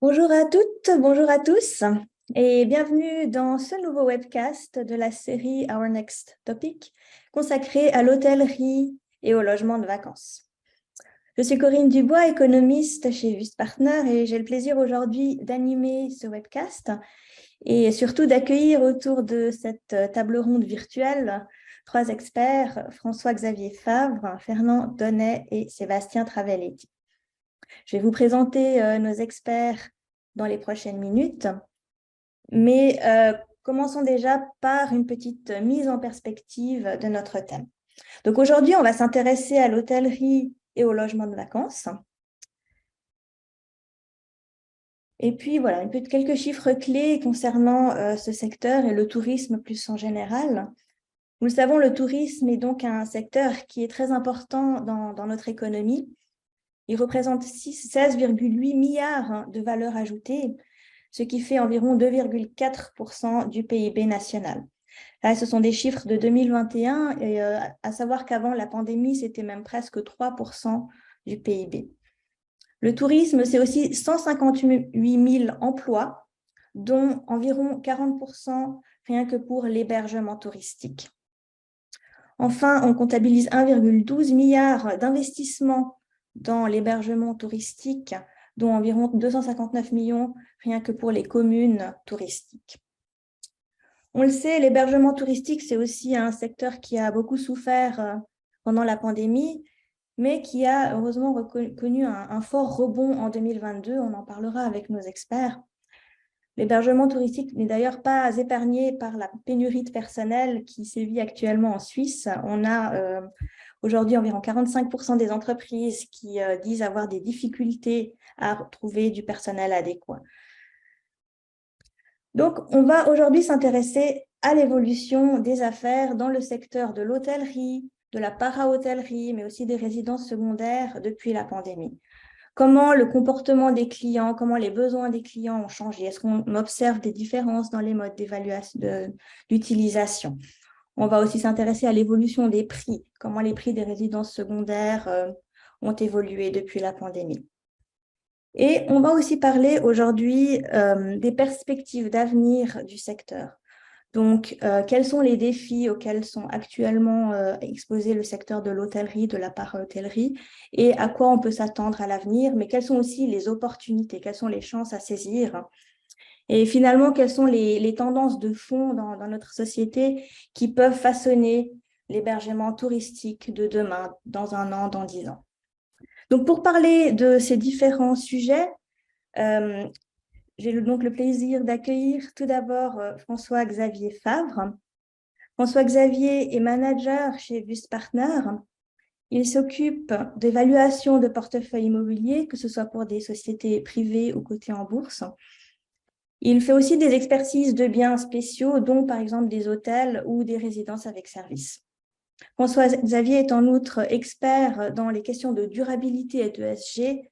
Bonjour à toutes, bonjour à tous et bienvenue dans ce nouveau webcast de la série Our Next Topic consacrée à l'hôtellerie et au logement de vacances. Je suis Corinne Dubois, économiste chez Wüest Partner et j'ai le plaisir aujourd'hui d'animer ce webcast et surtout d'accueillir autour de cette table ronde virtuelle trois experts, François-Xavier Favre, Fernand Donnet et Sébastien Travelletti. Je vais vous présenter nos experts dans les prochaines minutes, mais commençons déjà par une petite mise en perspective de notre thème. Donc aujourd'hui, on va s'intéresser à l'hôtellerie et au logement de vacances. Et puis voilà, quelques chiffres clés concernant ce secteur et le tourisme plus en général. Nous le savons, le tourisme est donc un secteur qui est très important dans notre économie. Il représente 16,8 milliards de valeur ajoutée, ce qui fait environ 2,4% du PIB national. Là, ce sont des chiffres de 2021, et à savoir qu'avant la pandémie, c'était même presque 3% du PIB. Le tourisme, c'est aussi 158 000 emplois, dont environ 40% rien que pour l'hébergement touristique. Enfin, on comptabilise 1,12 milliard d'investissements dans l'hébergement touristique, dont environ 259 millions rien que pour les communes touristiques. On le sait, l'hébergement touristique, c'est aussi un secteur qui a beaucoup souffert pendant la pandémie, mais qui a heureusement connu un fort rebond en 2022. On en parlera avec nos experts. L'hébergement touristique n'est d'ailleurs pas épargné par la pénurie de personnel qui sévit actuellement en Suisse. On a aujourd'hui environ 45% des entreprises qui disent avoir des difficultés à trouver du personnel adéquat. Donc, on va aujourd'hui s'intéresser à l'évolution des affaires dans le secteur de l'hôtellerie, de la para-hôtellerie, mais aussi des résidences secondaires depuis la pandémie. Comment le comportement des clients, comment les besoins des clients ont changé? Est-ce qu'on observe des différences dans les modes d'évaluation, d'utilisation? On va aussi s'intéresser à l'évolution des prix, comment les prix des résidences secondaires ont évolué depuis la pandémie. Et on va aussi parler aujourd'hui des perspectives d'avenir du secteur. Donc, quels sont les défis auxquels sont actuellement exposés le secteur de l'hôtellerie, de la para-hôtellerie, et à quoi on peut s'attendre à l'avenir, mais quelles sont aussi les opportunités, quelles sont les chances à saisir, et finalement, quelles sont les tendances de fond dans notre société qui peuvent façonner l'hébergement touristique de demain, dans 1 an, dans 10 ans. Donc, pour parler de ces différents sujets, j'ai donc le plaisir d'accueillir tout d'abord François-Xavier Favre. François-Xavier est manager chez Wüest Partner. Il s'occupe d'évaluation de portefeuille immobilier, que ce soit pour des sociétés privées ou cotées en bourse. Il fait aussi des expertises de biens spéciaux, dont par exemple des hôtels ou des résidences avec service. François-Xavier est en outre expert dans les questions de durabilité et de ESG.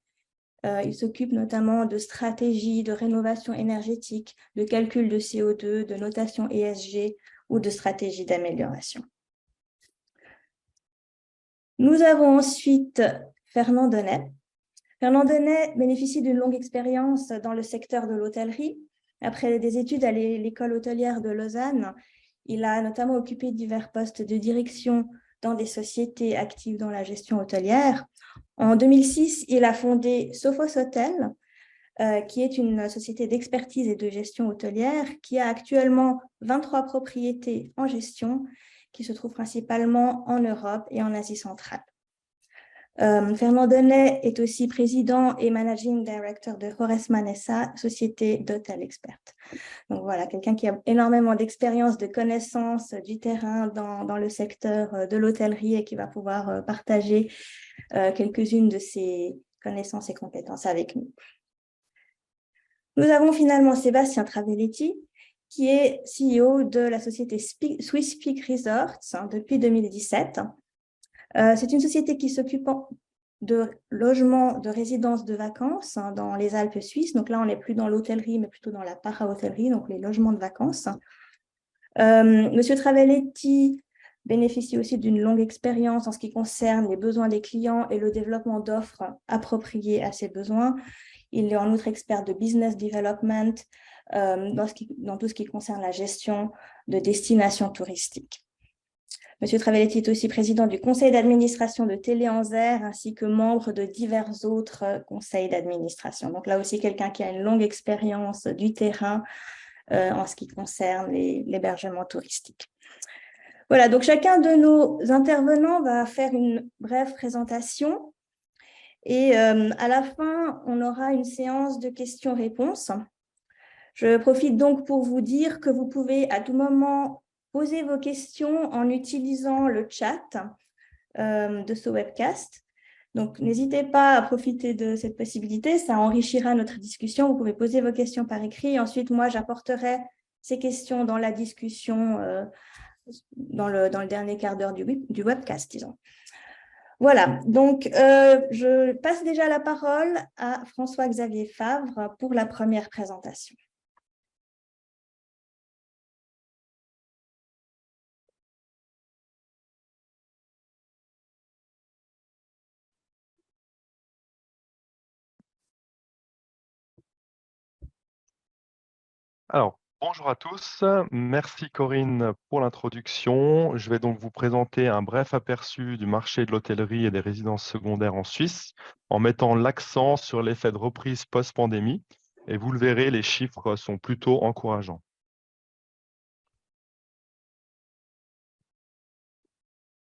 Il s'occupe notamment de stratégies de rénovation énergétique, de calcul de CO2, de notation ESG ou de stratégies d'amélioration. Nous avons ensuite Fernand Donnet. Fernand Donnet bénéficie d'une longue expérience dans le secteur de l'hôtellerie. Après des études à l'école hôtelière de Lausanne, il a notamment occupé divers postes de direction dans des sociétés actives dans la gestion hôtelière. En 2006, il a fondé Sophos Hôtel, qui est une société d'expertise et de gestion hôtelière qui a actuellement 23 propriétés en gestion qui se trouvent principalement en Europe et en Asie centrale. Fernand Donnet est aussi président et managing director de Horace Mann SA, société d'hôtel experte. Donc voilà, quelqu'un qui a énormément d'expérience, de connaissances du terrain dans le secteur de l'hôtellerie et qui va pouvoir partager quelques-unes de ses connaissances et compétences avec nous. Nous avons finalement Sébastien Travelletti, qui est CEO de la société Swiss Peak Resorts depuis 2017. C'est une société qui s'occupe de logements, de résidences de vacances dans les Alpes suisses. Donc là, on n'est plus dans l'hôtellerie, mais plutôt dans la para-hôtellerie, donc les logements de vacances. Monsieur Travelletti bénéficie aussi d'une longue expérience en ce qui concerne les besoins des clients et le développement d'offres appropriées à ces besoins. Il est en outre expert de business development dans tout ce qui concerne la gestion de destinations touristiques. Monsieur Travelletti est aussi président du conseil d'administration de Télé Anzère ainsi que membre de divers autres conseils d'administration. Donc là aussi, quelqu'un qui a une longue expérience du terrain en ce qui concerne l'hébergement touristique. Voilà, donc chacun de nos intervenants va faire une brève présentation et à la fin, on aura une séance de questions-réponses. Je profite donc pour vous dire que vous pouvez à tout moment poser vos questions en utilisant le chat de ce webcast. Donc, n'hésitez pas à profiter de cette possibilité, ça enrichira notre discussion. Vous pouvez poser vos questions par écrit. Ensuite, moi, j'apporterai ces questions dans la discussion dans le dernier quart d'heure du webcast, disons. Voilà, donc je passe déjà la parole à François-Xavier Favre pour la première présentation. Alors, bonjour à tous. Merci Corinne pour l'introduction. Je vais donc vous présenter un bref aperçu du marché de l'hôtellerie et des résidences secondaires en Suisse en mettant l'accent sur l'effet de reprise post-pandémie. Et vous le verrez, les chiffres sont plutôt encourageants.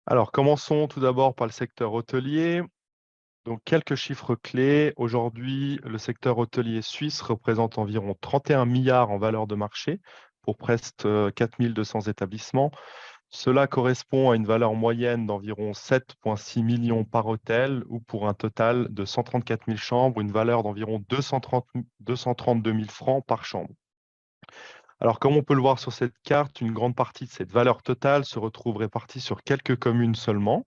Alors, commençons tout d'abord par le secteur hôtelier. Donc, quelques chiffres clés. Aujourd'hui, le secteur hôtelier suisse représente environ 31 milliards en valeur de marché pour presque 4200 établissements. Cela correspond à une valeur moyenne d'environ 7,6 millions par hôtel ou pour un total de 134 000 chambres, une valeur d'environ 232 000 francs par chambre. Alors, comme on peut le voir sur cette carte, une grande partie de cette valeur totale se retrouve répartie sur quelques communes seulement.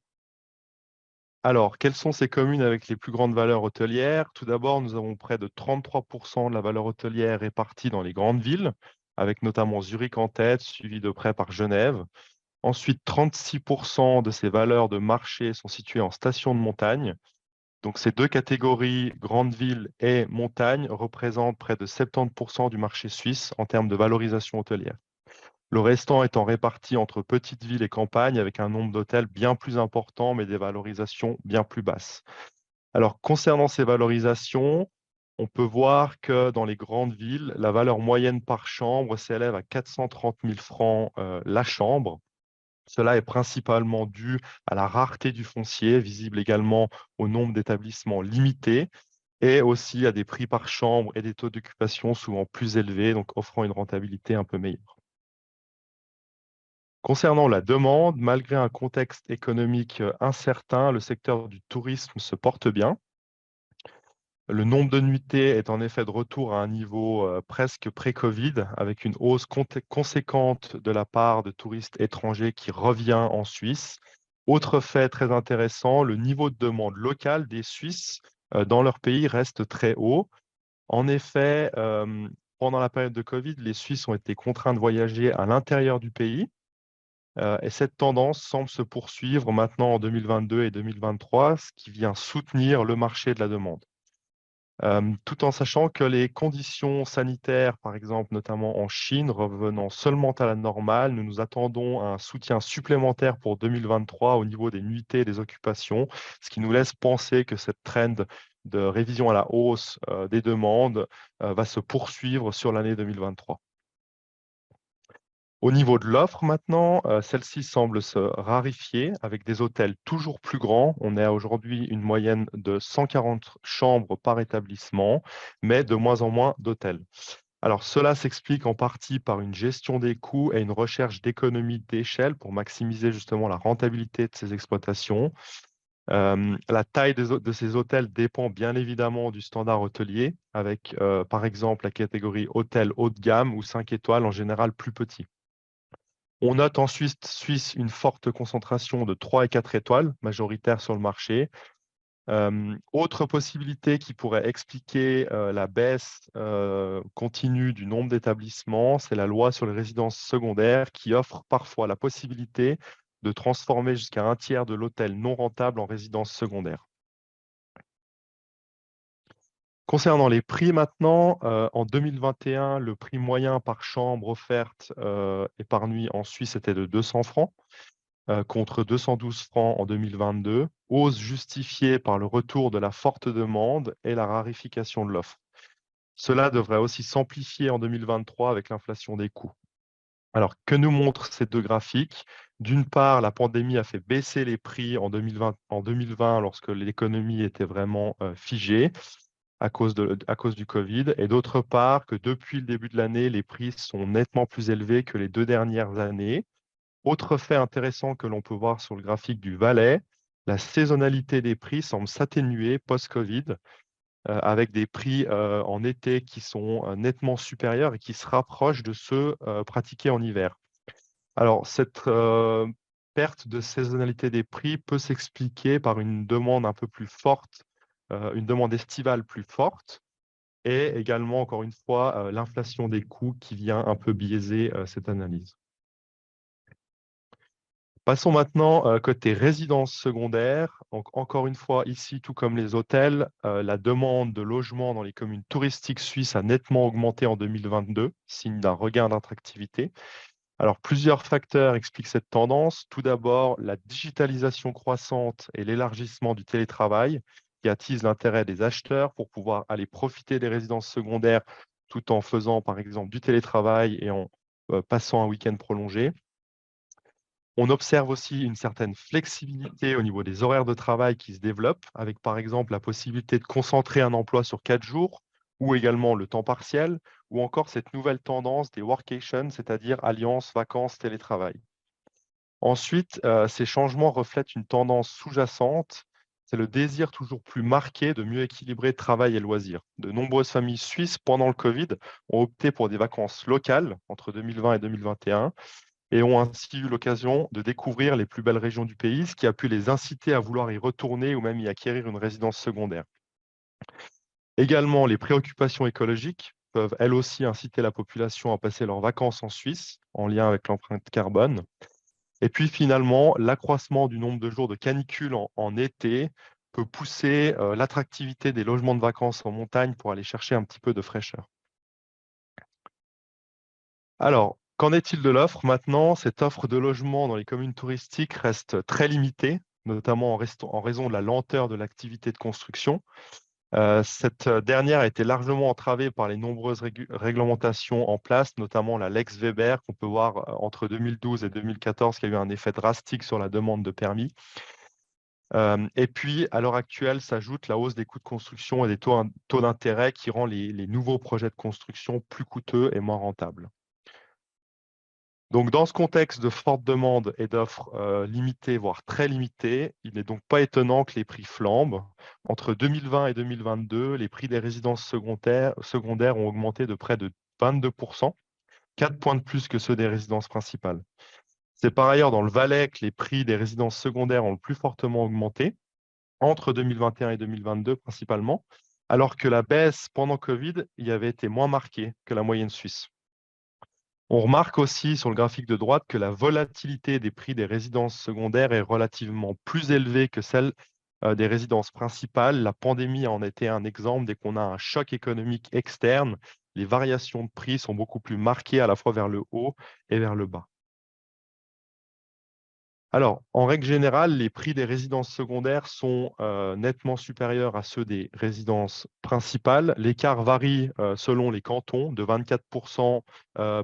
Alors, quelles sont ces communes avec les plus grandes valeurs hôtelières? Tout d'abord, nous avons près de 33% de la valeur hôtelière répartie dans les grandes villes, avec notamment Zurich en tête, suivi de près par Genève. Ensuite, 36% de ces valeurs de marché sont situées en station de montagne. Donc, ces deux catégories, grandes villes et montagne, représentent près de 70% du marché suisse en termes de valorisation hôtelière. Le restant étant réparti entre petites villes et campagnes avec un nombre d'hôtels bien plus important, mais des valorisations bien plus basses. Alors, concernant ces valorisations, on peut voir que dans les grandes villes, la valeur moyenne par chambre s'élève à 430 000 francs la chambre. Cela est principalement dû à la rareté du foncier, visible également au nombre d'établissements limités, et aussi à des prix par chambre et des taux d'occupation souvent plus élevés, donc offrant une rentabilité un peu meilleure. Concernant la demande, malgré un contexte économique incertain, le secteur du tourisme se porte bien. Le nombre de nuitées est en effet de retour à un niveau presque pré-Covid, avec une hausse conséquente de la part de touristes étrangers qui revient en Suisse. Autre fait très intéressant, le niveau de demande locale des Suisses dans leur pays reste très haut. En effet, pendant la période de Covid, les Suisses ont été contraints de voyager à l'intérieur du pays. Et cette tendance semble se poursuivre maintenant en 2022 et 2023, ce qui vient soutenir le marché de la demande. Tout en sachant que les conditions sanitaires, par exemple, notamment en Chine, revenant seulement à la normale, nous nous attendons à un soutien supplémentaire pour 2023 au niveau des nuitées et des occupations, ce qui nous laisse penser que cette trend de révision à la hausse des demandes va se poursuivre sur l'année 2023. Au niveau de l'offre maintenant, celle-ci semble se rarifier avec des hôtels toujours plus grands. On est à aujourd'hui une moyenne de 140 chambres par établissement, mais de moins en moins d'hôtels. Alors cela s'explique en partie par une gestion des coûts et une recherche d'économie d'échelle pour maximiser justement la rentabilité de ces exploitations. La taille de ces hôtels dépend bien évidemment du standard hôtelier, avec par exemple la catégorie hôtel haut de gamme ou 5 étoiles en général plus petit. On note en Suisse une forte concentration de 3 et 4 étoiles, majoritaire sur le marché. Autre possibilité qui pourrait expliquer la baisse continue du nombre d'établissements, c'est la loi sur les résidences secondaires qui offre parfois la possibilité de transformer jusqu'à un tiers de l'hôtel non rentable en résidence secondaire. Concernant les prix maintenant, en 2021, le prix moyen par chambre offerte et par nuit en Suisse était de 200 francs contre 212 francs en 2022, hausse justifiée par le retour de la forte demande et la raréfaction de l'offre. Cela devrait aussi s'amplifier en 2023 avec l'inflation des coûts. Alors, que nous montrent ces deux graphiques? D'une part, la pandémie a fait baisser les prix en 2020 lorsque l'économie était vraiment figée à cause du Covid. Et d'autre part, que depuis le début de l'année, les prix sont nettement plus élevés que les 2 dernières années. Autre fait intéressant que l'on peut voir sur le graphique du Valais, la saisonnalité des prix semble s'atténuer post-Covid avec des prix en été qui sont nettement supérieurs et qui se rapprochent de ceux pratiqués en hiver. Alors, cette perte de saisonnalité des prix peut s'expliquer par une demande un peu plus forte, une demande estivale plus forte, et également, encore une fois, l'inflation des coûts qui vient un peu biaiser cette analyse. Passons maintenant côté résidence secondaire. Donc, encore une fois, ici, tout comme les hôtels, la demande de logements dans les communes touristiques suisses a nettement augmenté en 2022, signe d'un regain d'attractivité. Alors, plusieurs facteurs expliquent cette tendance. Tout d'abord, la digitalisation croissante et l'élargissement du télétravail qui attise l'intérêt des acheteurs pour pouvoir aller profiter des résidences secondaires tout en faisant, par exemple, du télétravail et en passant un week-end prolongé. On observe aussi une certaine flexibilité au niveau des horaires de travail qui se développent, avec par exemple la possibilité de concentrer un emploi sur 4 jours, ou également le temps partiel, ou encore cette nouvelle tendance des workations, c'est-à-dire alliance vacances-télétravail. Ensuite, ces changements reflètent une tendance sous-jacente, c'est le désir toujours plus marqué de mieux équilibrer travail et loisirs. De nombreuses familles suisses, pendant le Covid, ont opté pour des vacances locales entre 2020 et 2021 et ont ainsi eu l'occasion de découvrir les plus belles régions du pays, ce qui a pu les inciter à vouloir y retourner ou même y acquérir une résidence secondaire. Également, les préoccupations écologiques peuvent elles aussi inciter la population à passer leurs vacances en Suisse, en lien avec l'empreinte carbone. Et puis finalement, l'accroissement du nombre de jours de canicule en été peut pousser l'attractivité des logements de vacances en montagne pour aller chercher un petit peu de fraîcheur. Alors, qu'en est-il de l'offre maintenant? Cette offre de logement dans les communes touristiques reste très limitée, notamment en raison de la lenteur de l'activité de construction. Cette dernière a été largement entravée par les nombreuses réglementations en place, notamment la Lex Weber, qu'on peut voir entre 2012 et 2014, qui a eu un effet drastique sur la demande de permis. Et puis, à l'heure actuelle, s'ajoute la hausse des coûts de construction et des taux d'intérêt qui rend les nouveaux projets de construction plus coûteux et moins rentables. Donc, dans ce contexte de forte demande et d'offres limitées, voire très limitées, il n'est donc pas étonnant que les prix flambent. Entre 2020 et 2022, les prix des résidences secondaires ont augmenté de près de 22%, 4 points de plus que ceux des résidences principales. C'est par ailleurs dans le Valais que les prix des résidences secondaires ont le plus fortement augmenté, entre 2021 et 2022 principalement, alors que la baisse pendant Covid y avait été moins marquée que la moyenne suisse. On remarque aussi sur le graphique de droite que la volatilité des prix des résidences secondaires est relativement plus élevée que celle des résidences principales. La pandémie en était un exemple. Dès qu'on a un choc économique externe, les variations de prix sont beaucoup plus marquées à la fois vers le haut et vers le bas. Alors, en règle générale, les prix des résidences secondaires sont nettement supérieurs à ceux des résidences principales. L'écart varie selon les cantons, de 24%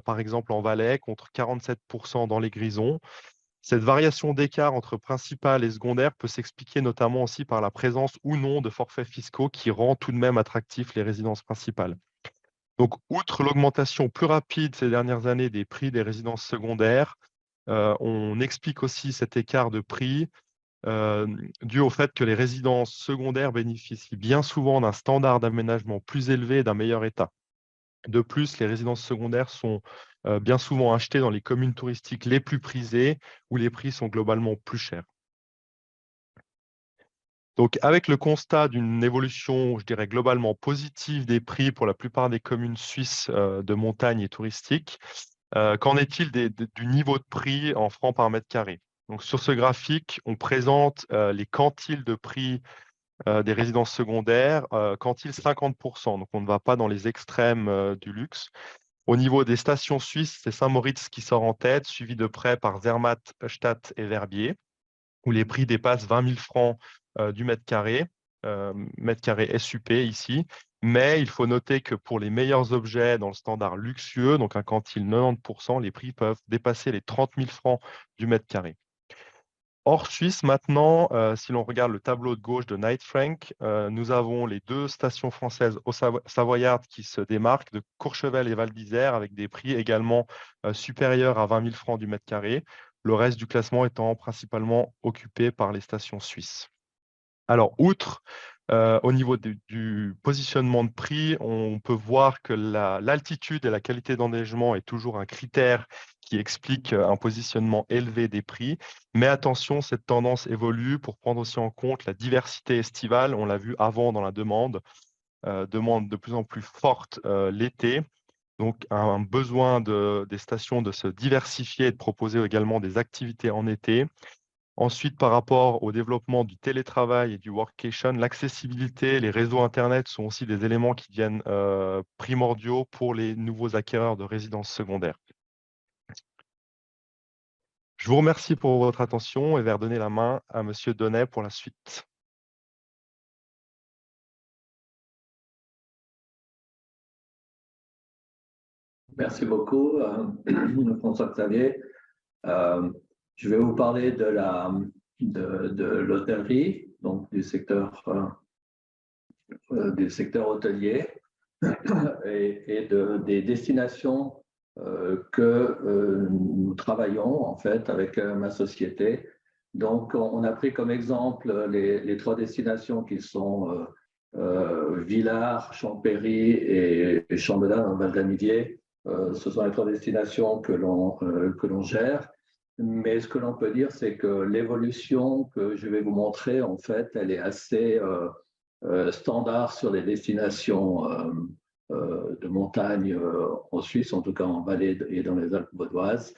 par exemple en Valais contre 47% dans les Grisons. Cette variation d'écart entre principal et secondaire peut s'expliquer notamment aussi par la présence ou non de forfaits fiscaux qui rend tout de même attractifs les résidences principales. Donc, outre l'augmentation plus rapide ces dernières années des prix des résidences secondaires, on explique aussi cet écart de prix dû au fait que les résidences secondaires bénéficient bien souvent d'un standard d'aménagement plus élevé et d'un meilleur état. De plus, les résidences secondaires sont bien souvent achetées dans les communes touristiques les plus prisées, où les prix sont globalement plus chers. Donc, avec le constat d'une évolution, je dirais, globalement positive des prix pour la plupart des communes suisses de montagne et touristiques, qu'en est-il du niveau de prix en francs par mètre carré? Donc, sur ce graphique, on présente les quantiles de prix des résidences secondaires, quantile 50%. Donc, on ne va pas dans les extrêmes du luxe. Au niveau des stations suisses, c'est Saint-Moritz qui sort en tête, suivi de près par Zermatt, Stadt et Verbier, où les prix dépassent 20 000 francs du mètre carré SUP ici. Mais il faut noter que pour les meilleurs objets dans le standard luxueux, donc un quantile 90%, les prix peuvent dépasser les 30 000 francs du mètre carré. Hors Suisse, maintenant, si l'on regarde le tableau de gauche de Knight Frank, nous avons les deux stations françaises au Savoyard qui se démarquent, de Courchevel et Val d'Isère, avec des prix également supérieurs à 20 000 francs du mètre carré, le reste du classement étant principalement occupé par les stations suisses. Alors, outre au niveau du positionnement de prix, on peut voir que l'altitude et la qualité d'enneigement est toujours un critère qui explique un positionnement élevé des prix. Mais attention, cette tendance évolue pour prendre aussi en compte la diversité estivale. On l'a vu avant dans la demande de plus en plus forte l'été. Donc, un besoin des stations de se diversifier et de proposer également des activités en été. Ensuite, par rapport au développement du télétravail et du workation, l'accessibilité, les réseaux Internet sont aussi des éléments qui deviennent primordiaux pour les nouveaux acquéreurs de résidences secondaires. Je vous remercie pour votre attention et vais redonner la main à Monsieur Donnet pour la suite. Merci beaucoup, François-Xavier. Je vais vous parler de l'hôtellerie, donc du secteur hôtelier et des destinations que nous travaillons en fait avec ma société. Donc, on a pris comme exemple les trois destinations qui sont Villars, Champéry et Chambedal dans le Val d'Aniviers. Ce sont les trois destinations que l'on gère. Mais ce que l'on peut dire, c'est que l'évolution que je vais vous montrer, en fait, elle est assez standard sur les destinations de montagne en Suisse, en tout cas en Valais et dans les Alpes vaudoises.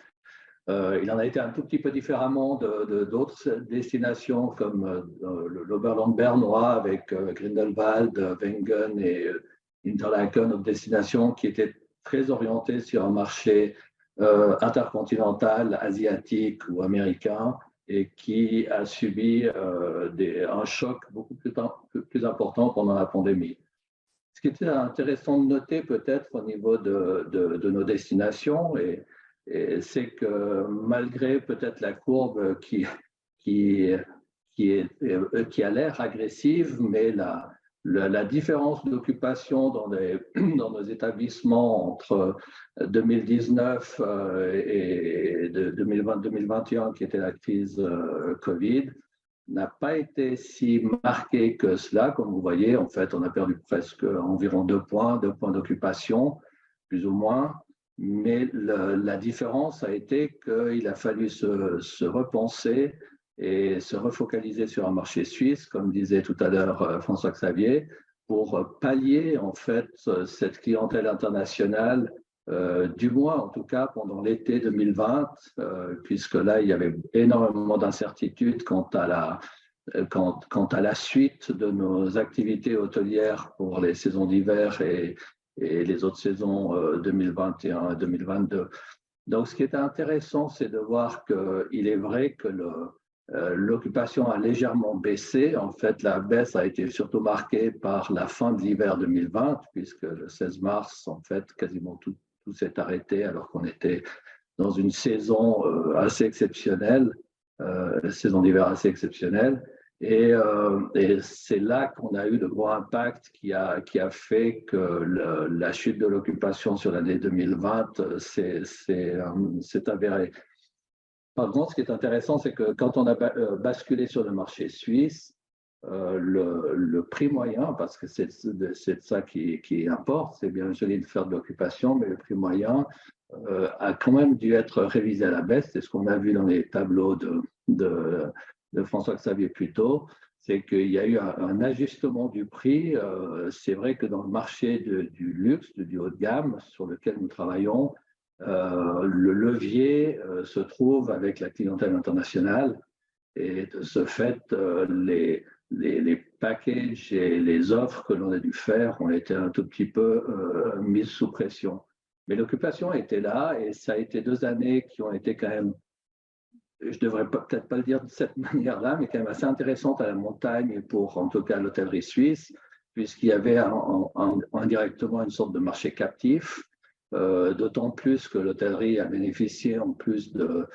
Il en a été un tout petit peu différemment d'autres destinations comme l'Oberland bernois avec Grindelwald, Wengen et Interlaken, d'autres destinations qui étaient très orientées sur un marché intercontinental, asiatique ou américain et qui a subi un choc beaucoup plus important pendant la pandémie. Ce qui était intéressant de noter peut-être au niveau de nos destinations, c'est que malgré peut-être la courbe qui a l'air agressive, mais la différence d'occupation dans nos établissements entre 2019 et 2020-2021, qui était la crise Covid, n'a pas été si marquée que cela. Comme vous voyez, en fait, on a perdu presque environ 2 points d'occupation, plus ou moins. Mais la différence a été qu'il a fallu se repenser et se refocaliser sur un marché suisse, comme disait tout à l'heure François-Xavier, pour pallier en fait cette clientèle internationale, du moins en tout cas pendant l'été 2020, puisque là il y avait énormément d'incertitudes quant à la suite de nos activités hôtelières pour les saisons d'hiver et les autres saisons 2021 et 2022. Donc, ce qui est intéressant, c'est de voir qu'il est vrai que l'occupation a légèrement baissé. En fait, la baisse a été surtout marquée par la fin de l'hiver 2020, puisque le 16 mars, en fait, quasiment tout s'est arrêté alors qu'on était dans une saison assez exceptionnelle, saison d'hiver assez exceptionnelle. Et c'est là qu'on a eu le gros impact qui a fait que la chute de l'occupation sur l'année 2020 s'est avérée. Par contre, ce qui est intéressant, c'est que quand on a basculé sur le marché suisse, le prix moyen, parce que c'est ça qui importe, c'est bien joli de faire de l'occupation, mais le prix moyen a quand même dû être révisé à la baisse. C'est ce qu'on a vu dans les tableaux de François-Xavier plus tôt, c'est qu'il y a eu un ajustement du prix. C'est vrai que dans le marché du luxe, du haut de gamme sur lequel nous travaillons, le levier se trouve avec la clientèle internationale et de ce fait, les packages et les offres que l'on a dû faire ont été un tout petit peu mises sous pression. Mais l'occupation était là et ça a été 2 années qui ont été quand même, je ne devrais peut-être pas le dire de cette manière-là, mais quand même assez intéressantes à la montagne pour en tout cas l'hôtellerie suisse, puisqu'il y avait indirectement une sorte de marché captif, d'autant plus que l'hôtellerie a bénéficié en plus de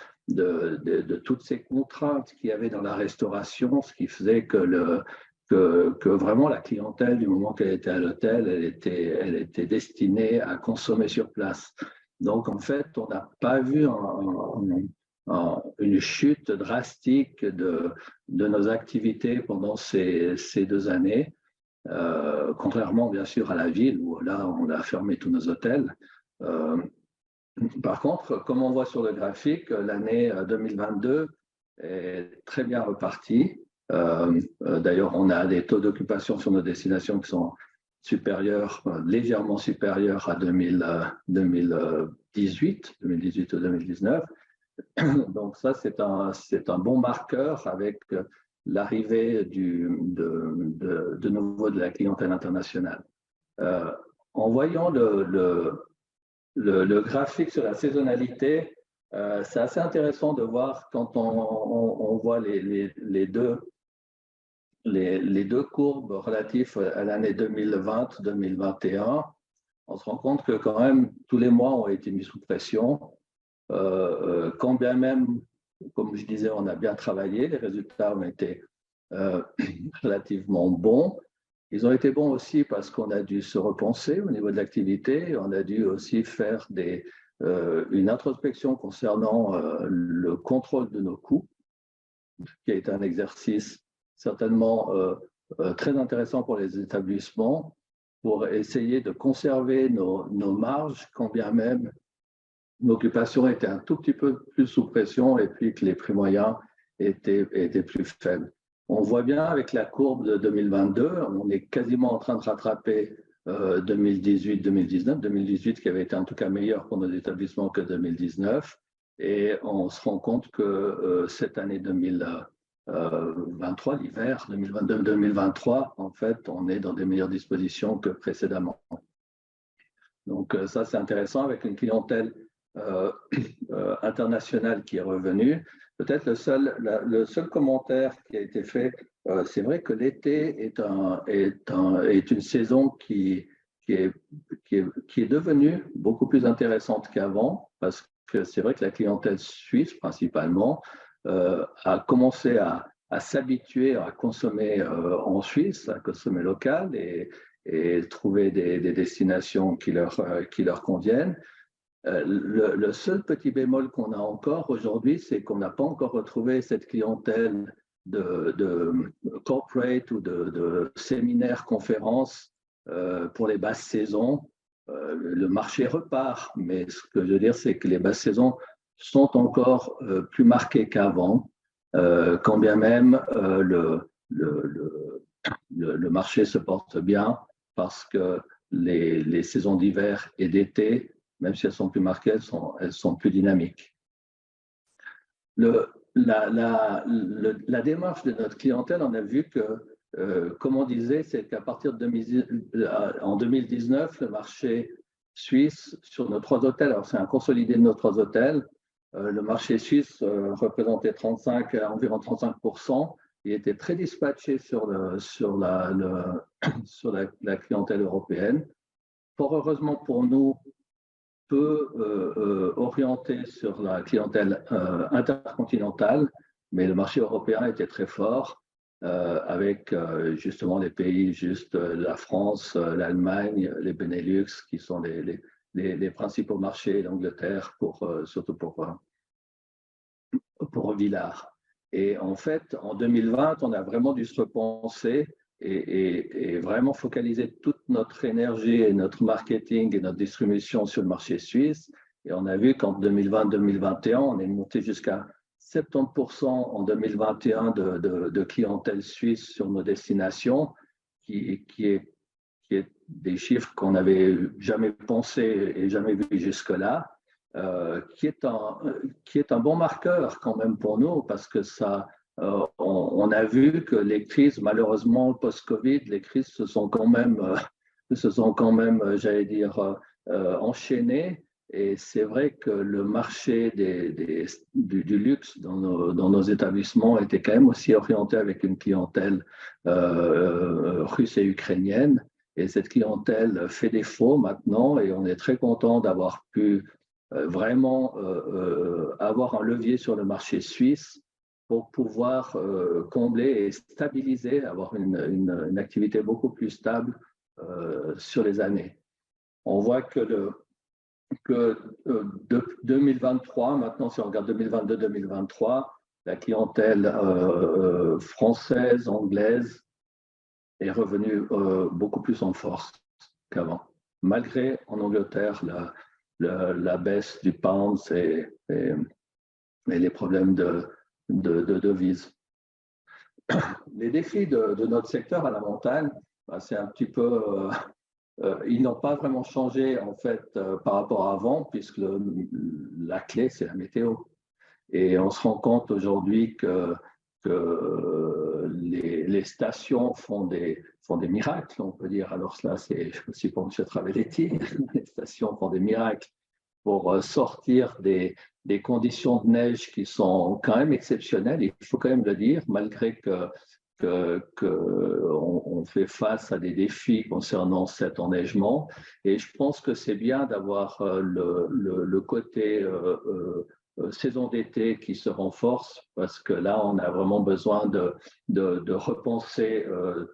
toutes ces contraintes qu'il y avait dans la restauration, ce qui faisait que vraiment la clientèle, du moment qu'elle était à l'hôtel, elle était destinée à consommer sur place. Donc en fait, on n'a pas vu une chute drastique de nos activités pendant ces 2 années, contrairement bien sûr à la ville où là on a fermé tous nos hôtels. Par contre, comme on voit sur le graphique, l'année 2022 est très bien repartie. D'ailleurs, on a des taux d'occupation sur nos destinations qui sont supérieurs, légèrement supérieurs à 2018 ou 2019. Donc ça, c'est un bon marqueur avec l'arrivée de nouveau de la clientèle internationale. En voyant le graphique sur la saisonnalité, c'est assez intéressant de voir quand on voit les deux courbes relatives à l'année 2020-2021. On se rend compte que quand même tous les mois ont été mis sous pression. Quand bien même, comme je disais, on a bien travaillé, les résultats ont été relativement bons. Ils ont été bons aussi parce qu'on a dû se repenser au niveau de l'activité. On a dû aussi faire une introspection concernant le contrôle de nos coûts, qui a été un exercice certainement très intéressant pour les établissements, pour essayer de conserver nos marges, quand bien même l'occupation était un tout petit peu plus sous pression et puis que les prix moyens étaient plus faibles. On voit bien avec la courbe de 2022, on est quasiment en train de rattraper 2018-2019, 2018 qui avait été en tout cas meilleur pour nos établissements que 2019, et on se rend compte que cette année 2023, l'hiver 2022-2023, en fait, on est dans des meilleures dispositions que précédemment. Donc ça, c'est intéressant avec une clientèle internationale qui est revenue. Peut-être le seul commentaire qui a été fait, c'est vrai que l'été est une saison qui est devenue beaucoup plus intéressante qu'avant, parce que c'est vrai que la clientèle suisse, principalement, a commencé à s'habituer à consommer en Suisse, à consommer local et trouver des destinations qui leur conviennent. Le seul petit bémol qu'on a encore aujourd'hui, c'est qu'on n'a pas encore retrouvé cette clientèle de corporate ou de séminaires, conférences pour les basses saisons. Le marché repart, mais ce que je veux dire, c'est que les basses saisons sont encore plus marquées qu'avant, quand bien même le marché se porte bien parce que les saisons d'hiver et d'été, même si elles sont plus marquées, elles sont plus dynamiques. La démarche de notre clientèle, on a vu que, comme on disait, c'est qu'à partir en 2019, le marché suisse sur nos 3 hôtels, alors c'est un consolidé de nos 3 hôtels, le marché suisse représentait environ 35%. Il était très dispatché sur la clientèle européenne. Fort heureusement pour nous, peu orienté sur la clientèle intercontinentale, mais le marché européen était très fort, avec justement les pays, la France, l'Allemagne, les Benelux, qui sont les principaux marchés, l'Angleterre, surtout pour Villars. Et en fait, en 2020, on a vraiment dû se repenser et vraiment focaliser toute notre énergie et notre marketing et notre distribution sur le marché suisse. Et on a vu qu'en 2020-2021, on est monté jusqu'à 70% en 2021 de clientèle suisse sur nos destinations, qui est des chiffres qu'on n'avait jamais pensé et jamais vu jusque-là. qui est un bon marqueur quand même pour nous, parce que ça, on a vu que les crises, malheureusement, post-Covid, les crises se sont quand même, j'allais dire, enchaînées. Et c'est vrai que le marché du luxe dans nos établissements était quand même aussi orienté avec une clientèle russe et ukrainienne. Et cette clientèle fait défaut maintenant, et on est très content d'avoir pu vraiment avoir un levier sur le marché suisse pour pouvoir combler et stabiliser, avoir une activité beaucoup plus stable sur les années. On voit que 2023, maintenant si on regarde 2022-2023, la clientèle française, anglaise est revenue beaucoup plus en force qu'avant, malgré en Angleterre la baisse du pound et les problèmes de devises. Les défis de notre secteur à la montagne, c'est un petit peu... ils n'ont pas vraiment changé en fait par rapport à avant, puisque la clé, c'est la météo. Et on se rend compte aujourd'hui que les stations font des miracles, on peut dire. Alors là, c'est aussi pour M. Travelletti, les stations font des miracles pour sortir des conditions de neige qui sont quand même exceptionnelles, il faut quand même le dire, malgré qu'on fait face à des défis concernant cet enneigement. Et je pense que c'est bien d'avoir le côté saison d'été qui se renforce, parce que là, on a vraiment besoin de repenser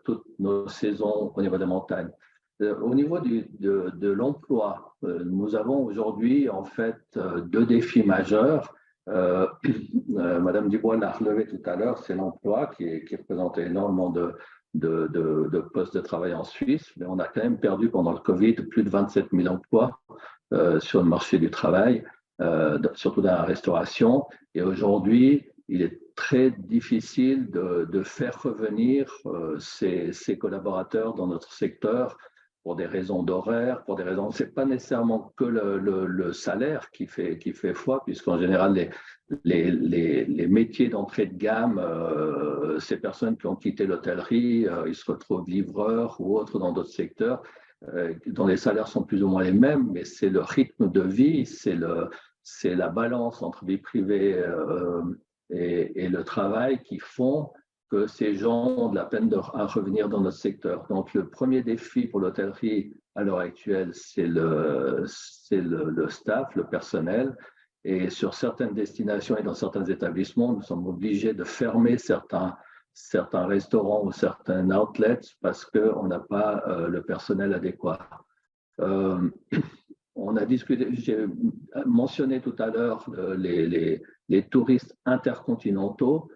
toutes nos saisons au niveau des montagnes. Au niveau de l'emploi, nous avons aujourd'hui en fait deux défis majeurs. Madame Dubois l'a relevé tout à l'heure, c'est l'emploi qui représente énormément de postes de travail en Suisse, mais on a quand même perdu pendant le Covid plus de 27 000 emplois sur le marché du travail, surtout dans la restauration. Et aujourd'hui, il est très difficile de faire revenir ces collaborateurs dans notre secteur pour des raisons d'horaire, pour des raisons, c'est pas nécessairement que le salaire qui fait foi, puisqu'en général, les métiers d'entrée de gamme, ces personnes qui ont quitté l'hôtellerie, ils se retrouvent livreurs ou autres dans d'autres secteurs, dont les salaires sont plus ou moins les mêmes, mais c'est le rythme de vie, c'est la balance entre vie privée et le travail qui font que ces gens ont de la peine à revenir dans notre secteur. Donc, le premier défi pour l'hôtellerie à l'heure actuelle, c'est le staff, le personnel. Et sur certaines destinations et dans certains établissements, nous sommes obligés de fermer certains restaurants ou certains outlets parce qu'on n'a pas le personnel adéquat. On a discuté, j'ai mentionné tout à l'heure les touristes intercontinentaux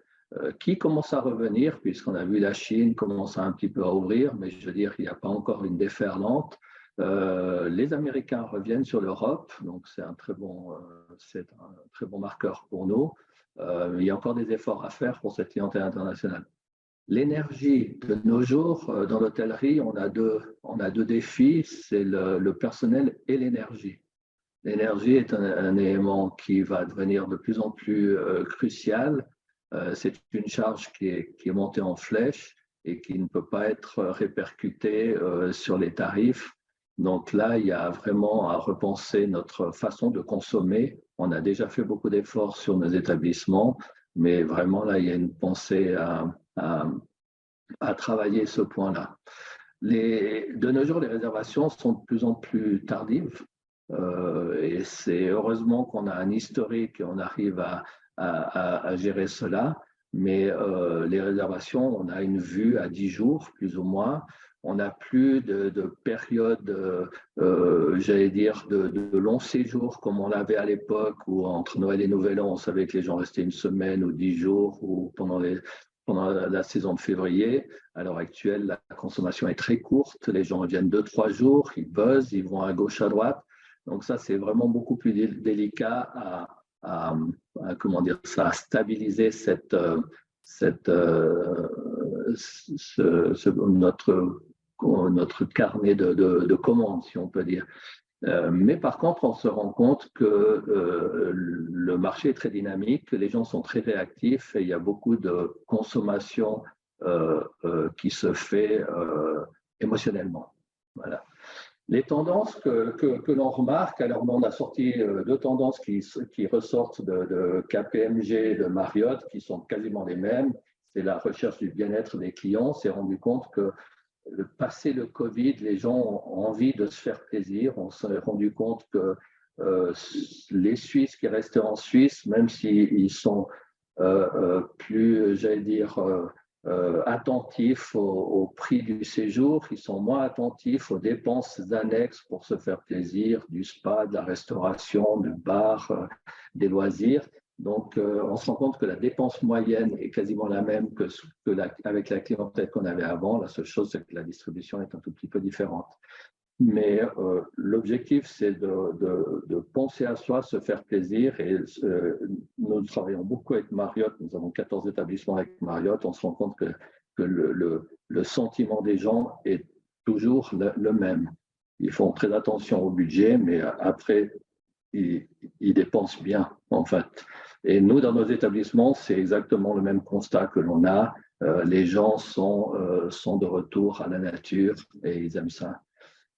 qui commencent à revenir, puisqu'on a vu la Chine commencer un petit peu à ouvrir, mais je veux dire, il n'y a pas encore une déferlante. Les Américains reviennent sur l'Europe, donc c'est un très bon marqueur pour nous. Il y a encore des efforts à faire pour cette clientèle internationale. L'énergie, de nos jours, dans l'hôtellerie, on a deux défis, c'est le personnel et l'énergie. L'énergie est un élément qui va devenir de plus en plus crucial. C'est une charge qui est montée en flèche et qui ne peut pas être répercutée sur les tarifs. Donc là, il y a vraiment à repenser notre façon de consommer. On a déjà fait beaucoup d'efforts sur nos établissements, mais vraiment là, il y a une pensée à travailler ce point-là. De nos jours, les réservations sont de plus en plus tardives et c'est heureusement qu'on a un historique et on arrive à gérer cela, mais les réservations, on a une vue à 10 jours, plus ou moins. On n'a plus de période, j'allais dire, de long séjour comme on l'avait à l'époque, où entre Noël et Nouvel An, on savait que les gens restaient une semaine ou 10 jours, ou pendant la saison de février. À l'heure actuelle, la consommation est très courte. Les gens viennent 2-3 jours, ils buzzent, ils vont à gauche, à droite. Donc ça, c'est vraiment beaucoup plus délicat à stabiliser notre carnet de commandes, si on peut dire. Mais par contre, on se rend compte que le marché est très dynamique, que les gens sont très réactifs et il y a beaucoup de consommation qui se fait émotionnellement. Voilà. Les tendances que l'on remarque, alors on a sorti deux tendances qui ressortent de KPMG et de Marriott, qui sont quasiment les mêmes. C'est la recherche du bien-être des clients. On s'est rendu compte que passé le Covid, les gens ont envie de se faire plaisir. On s'est rendu compte que les Suisses qui restaient en Suisse, même s'ils sont plus, j'allais dire, attentifs au prix du séjour, ils sont moins attentifs aux dépenses annexes pour se faire plaisir, du spa, de la restauration, du bar, des loisirs. Donc, on se rend compte que la dépense moyenne est quasiment la même avec la clientèle qu'on avait avant. La seule chose, c'est que la distribution est un tout petit peu différente. Mais l'objectif, c'est de penser à soi, se faire plaisir. Et nous travaillons beaucoup avec Marriott. Nous avons 14 établissements avec Marriott. On se rend compte que le sentiment des gens est toujours le même. Ils font très attention au budget, mais après, ils dépensent bien, en fait. Et nous, dans nos établissements, c'est exactement le même constat que l'on a. Les gens sont de retour à la nature et ils aiment ça.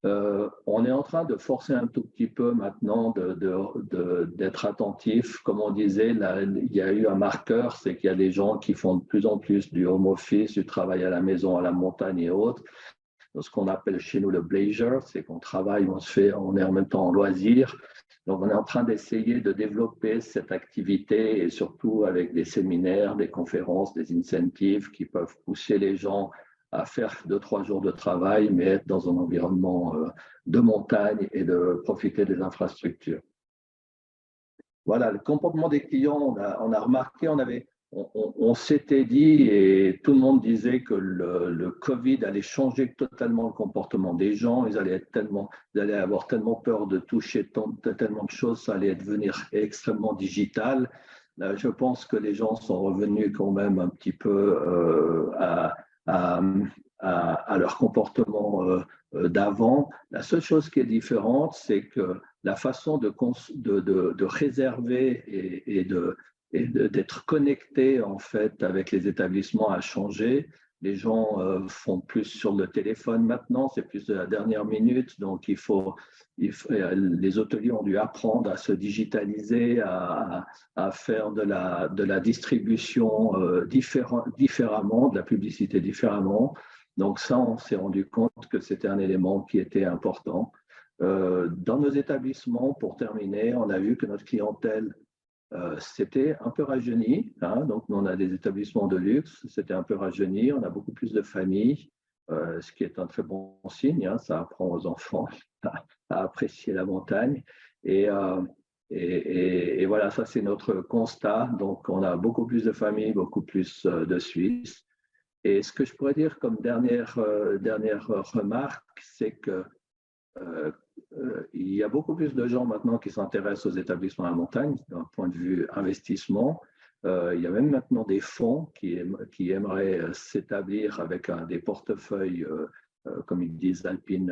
On est en train de forcer un tout petit peu maintenant d'être attentif. Comme on disait, là, il y a eu un marqueur, c'est qu'il y a des gens qui font de plus en plus du home office, du travail à la maison, à la montagne et autres. Ce qu'on appelle chez nous le leisure, c'est qu'on travaille, on est en même temps en loisir. Donc, on est en train d'essayer de développer cette activité et surtout avec des séminaires, des conférences, des incentives qui peuvent pousser les gens à faire 2-3 jours de travail, mais être dans un environnement de montagne et de profiter des infrastructures. Voilà, le comportement des clients, on a remarqué, on s'était dit et tout le monde disait que le Covid allait changer totalement le comportement des gens. Ils allaient avoir tellement peur de toucher tellement de choses, ça allait devenir extrêmement digital. Je pense que les gens sont revenus quand même un petit peu à leur comportement d'avant. La seule chose qui est différente, c'est que la façon de réserver et d'être connecté en fait avec les établissements a changé. Les gens font plus sur le téléphone maintenant, c'est plus de la dernière minute, donc les hôteliers ont dû apprendre à se digitaliser, à faire de la distribution différemment, de la publicité différemment. Donc ça, on s'est rendu compte que c'était un élément qui était important. Dans nos établissements, pour terminer, on a vu que notre clientèle c'était un peu rajeuni, hein, donc nous, on a des établissements de luxe, c'était un peu rajeuni, on a beaucoup plus de familles, ce qui est un très bon signe, hein, ça apprend aux enfants à apprécier la montagne. Et voilà, ça c'est notre constat, donc on a beaucoup plus de familles, beaucoup plus de Suisses. Et ce que je pourrais dire comme dernière remarque, c'est que il y a beaucoup plus de gens maintenant qui s'intéressent aux établissements à la montagne d'un point de vue investissement. Il y a même maintenant des fonds qui aimeraient s'établir avec des portefeuilles, comme ils disent, Alpine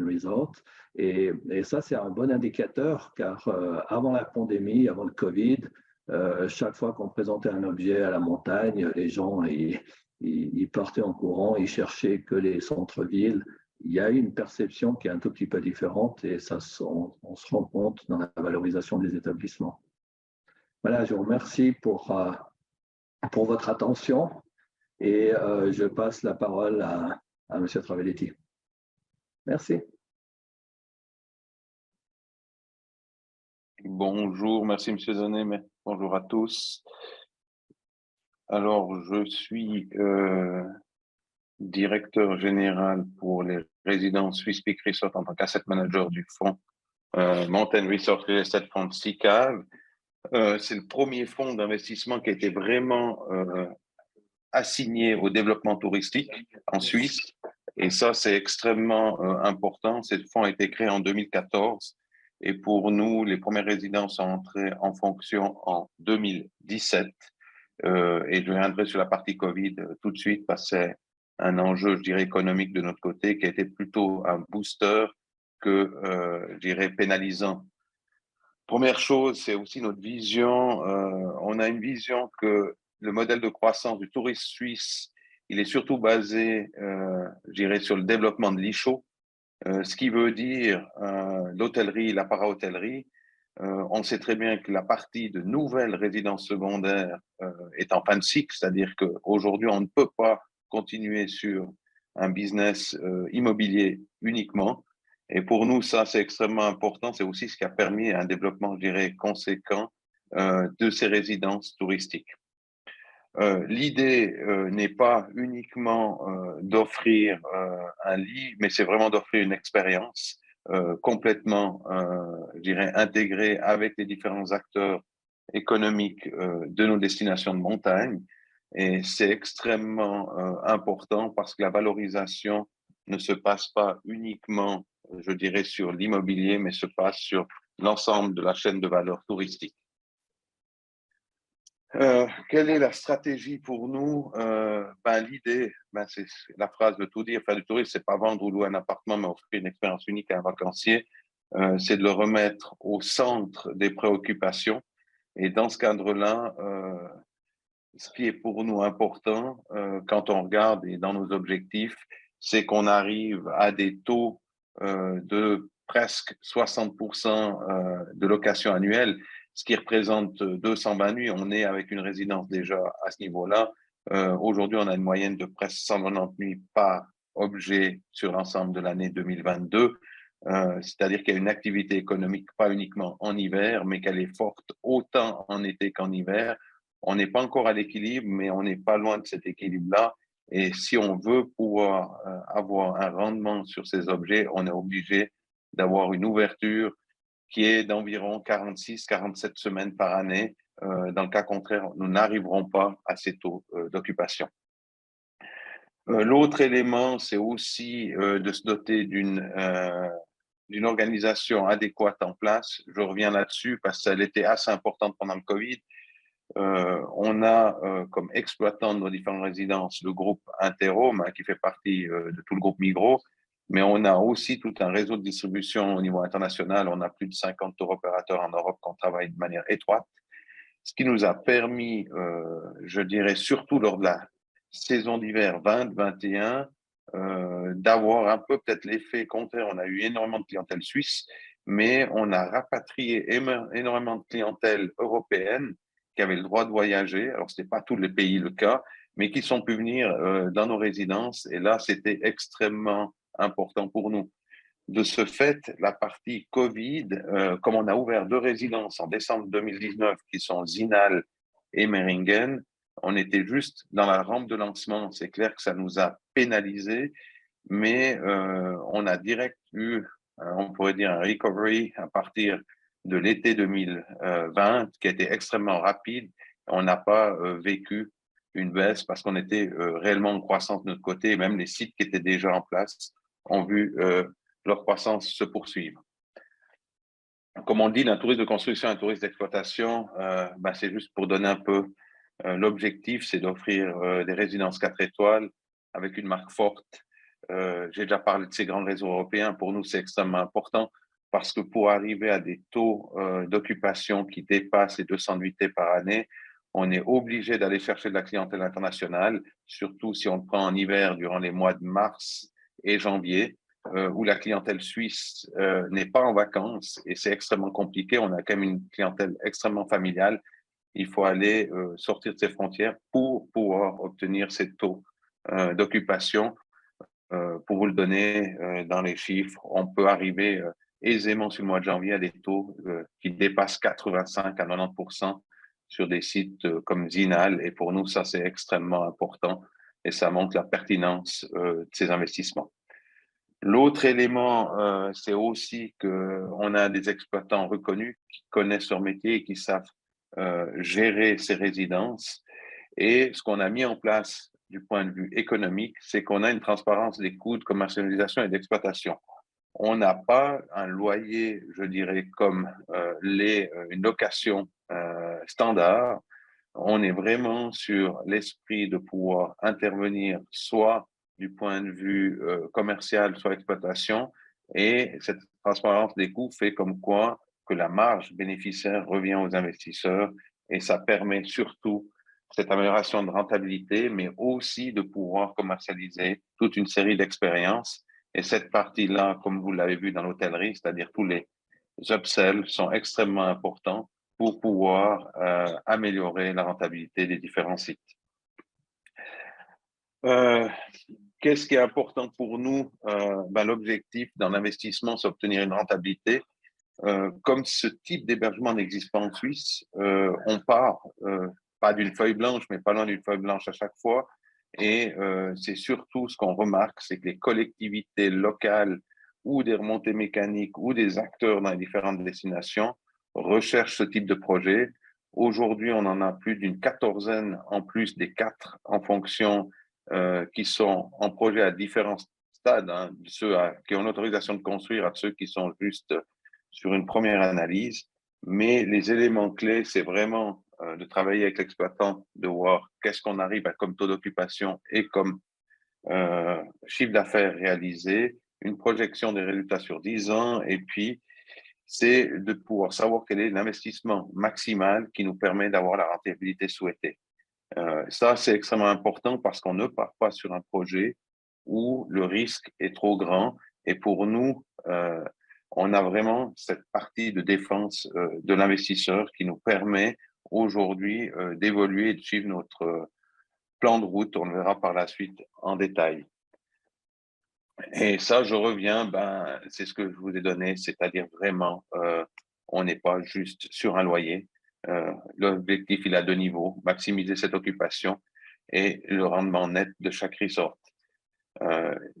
Resort. Et ça, c'est un bon indicateur car avant la pandémie, avant le Covid, chaque fois qu'on présentait un objet à la montagne, les gens ils partaient en courant, ils cherchaient que les centres-villes. Il y a une perception qui est un tout petit peu différente et ça, on se rend compte dans la valorisation des établissements. Voilà, je vous remercie pour votre attention et je passe la parole à M. Travelletti. Merci. Bonjour, merci M. Donnet, mais bonjour à tous. Alors, je suis directeur général pour les résidences Swiss Peak Resort en tant qu'asset manager du fonds Mountain Resort Real Estate Fund SICAV. C'est le premier fonds d'investissement qui a été vraiment assigné au développement touristique en Suisse. Et ça, c'est extrêmement important. Ce fonds a été créé en 2014. Et pour nous, les premières résidences sont entrées en fonction en 2017. Et je reviendrai sur la partie Covid tout de suite parce que c'est un enjeu, je dirais, économique de notre côté qui a été plutôt un booster que, je dirais, pénalisants. Première chose, c'est aussi notre vision. On a une vision que le modèle de croissance du tourisme suisse, il est surtout basé, je dirais, sur le développement de l'e-show, ce qui veut dire l'hôtellerie, la para-hôtellerie. On sait très bien que la partie de nouvelles résidences secondaires est en fin de cycle, c'est-à-dire qu'aujourd'hui, on ne peut pas continuer sur un business immobilier uniquement. Et pour nous, ça, c'est extrêmement important. C'est aussi ce qui a permis un développement, je dirais, conséquent de ces résidences touristiques. L'idée n'est pas uniquement d'offrir un lit, mais c'est vraiment d'offrir une expérience complètement, je dirais, intégrée avec les différents acteurs économiques de nos destinations de montagne. Et c'est extrêmement important parce que la valorisation ne se passe pas uniquement, je dirais, sur l'immobilier, mais se passe sur l'ensemble de la chaîne de valeur touristique. Quelle est la stratégie pour nous? L'idée, c'est la phrase de tout dire, faire du tourisme, c'est pas vendre ou louer un appartement, mais offrir une expérience unique à un vacancier. C'est de le remettre au centre des préoccupations. Et dans ce cadre-là, ce qui est pour nous important, quand on regarde et dans nos objectifs, c'est qu'on arrive à des taux de presque 60% de location annuelle, ce qui représente 220 nuits. On est avec une résidence déjà à ce niveau-là. Aujourd'hui, on a une moyenne de presque 190 nuits par objet sur l'ensemble de l'année 2022. C'est-à-dire qu'il y a une activité économique, pas uniquement en hiver, mais qu'elle est forte autant en été qu'en hiver. On n'est pas encore à l'équilibre, mais on n'est pas loin de cet équilibre-là. Et si on veut pouvoir avoir un rendement sur ces objets, on est obligé d'avoir une ouverture qui est d'environ 46-47 semaines par année. Dans le cas contraire, nous n'arriverons pas à ces taux d'occupation. L'autre élément, c'est aussi de se doter d'une organisation adéquate en place. Je reviens là-dessus parce qu'elle était assez importante pendant le Covid. On a comme exploitant de nos différentes résidences le groupe Interhome, qui fait partie de tout le groupe Migros, mais on a aussi tout un réseau de distribution au niveau international. On a plus de 50 tour opérateurs en Europe qu'on travaille de manière étroite, ce qui nous a permis, je dirais surtout lors de la saison d'hiver 2021, d'avoir un peu peut-être l'effet contraire. On a eu énormément de clientèle suisse, mais on a rapatrié énormément de clientèle européenne qui avaient le droit de voyager. Alors, ce n'était pas tous les pays le cas, mais qui sont pu venir dans nos résidences. Et là, c'était extrêmement important pour nous. De ce fait, la partie Covid, comme on a ouvert 2 résidences en décembre 2019, qui sont Zinal et Meiringen, on était juste dans la rampe de lancement. C'est clair que ça nous a pénalisé, mais on a direct eu, on pourrait dire, un recovery à partir de l'été 2020, qui a été extrêmement rapide. On n'a pas vécu une baisse parce qu'on était réellement en croissance de notre côté, et même les sites qui étaient déjà en place ont vu leur croissance se poursuivre. Comme on dit, d'un tourisme de construction à un tourisme d'exploitation, c'est juste pour donner un peu l'objectif, c'est d'offrir des résidences 4 étoiles avec une marque forte. J'ai déjà parlé de ces grands réseaux européens. Pour nous, c'est extrêmement important parce que pour arriver à des taux d'occupation qui dépassent les 200 nuitées par année, on est obligé d'aller chercher de la clientèle internationale, surtout si on le prend en hiver durant les mois de mars et janvier, où la clientèle suisse n'est pas en vacances et c'est extrêmement compliqué. On a quand même une clientèle extrêmement familiale. Il faut aller sortir de ces frontières pour pouvoir obtenir ces taux d'occupation. Pour vous le donner dans les chiffres, on peut arriver aisément sur le mois de janvier à des taux qui dépassent 85 à 90% sur des sites comme Zinal. Et pour nous, ça, c'est extrêmement important et ça montre la pertinence de ces investissements. L'autre élément, c'est aussi qu'on a des exploitants reconnus qui connaissent leur métier et qui savent gérer ces résidences. Et ce qu'on a mis en place du point de vue économique, c'est qu'on a une transparence des coûts de commercialisation et d'exploitation. On n'a pas un loyer, je dirais, comme une location standard. On est vraiment sur l'esprit de pouvoir intervenir soit du point de vue commercial, soit exploitation, Et cette transparence des coûts fait comme quoi que la marge bénéficiaire revient aux investisseurs et ça permet surtout cette amélioration de rentabilité, mais aussi de pouvoir commercialiser toute une série d'expériences. Et cette partie-là, comme vous l'avez vu dans l'hôtellerie, c'est-à-dire tous les upsells sont extrêmement importants pour pouvoir améliorer la rentabilité des différents sites. Qu'est-ce qui est important pour nous? L'objectif dans l'investissement, c'est obtenir une rentabilité. Comme ce type d'hébergement n'existe pas en Suisse, on part pas d'une feuille blanche, mais pas loin d'une feuille blanche à chaque fois. Et c'est surtout ce qu'on remarque, c'est que les collectivités locales ou des remontées mécaniques ou des acteurs dans les différentes destinations recherchent ce type de projet. Aujourd'hui, on en a plus d'une quatorzaine en plus des 4 en fonction qui sont en projet à différents stades, hein, de ceux qui ont l'autorisation de construire à ceux qui sont juste sur une première analyse. Mais les éléments clés, c'est vraiment de travailler avec l'exploitant, de voir qu'est-ce qu'on arrive à comme taux d'occupation et comme chiffre d'affaires réalisé, une projection des résultats sur 10 ans, et puis c'est de pouvoir savoir quel est l'investissement maximal qui nous permet d'avoir la rentabilité souhaitée. Ça, c'est extrêmement important parce qu'on ne part pas sur un projet où le risque est trop grand. Et pour nous, on a vraiment cette partie de défense de l'investisseur qui nous permet aujourd'hui d'évoluer et de suivre notre plan de route. On le verra par la suite en détail. Et ça, je reviens, c'est ce que je vous ai donné, c'est-à-dire vraiment, on n'est pas juste sur un loyer. L'objectif, il a 2 niveaux, maximiser cette occupation et le rendement net de chaque resort.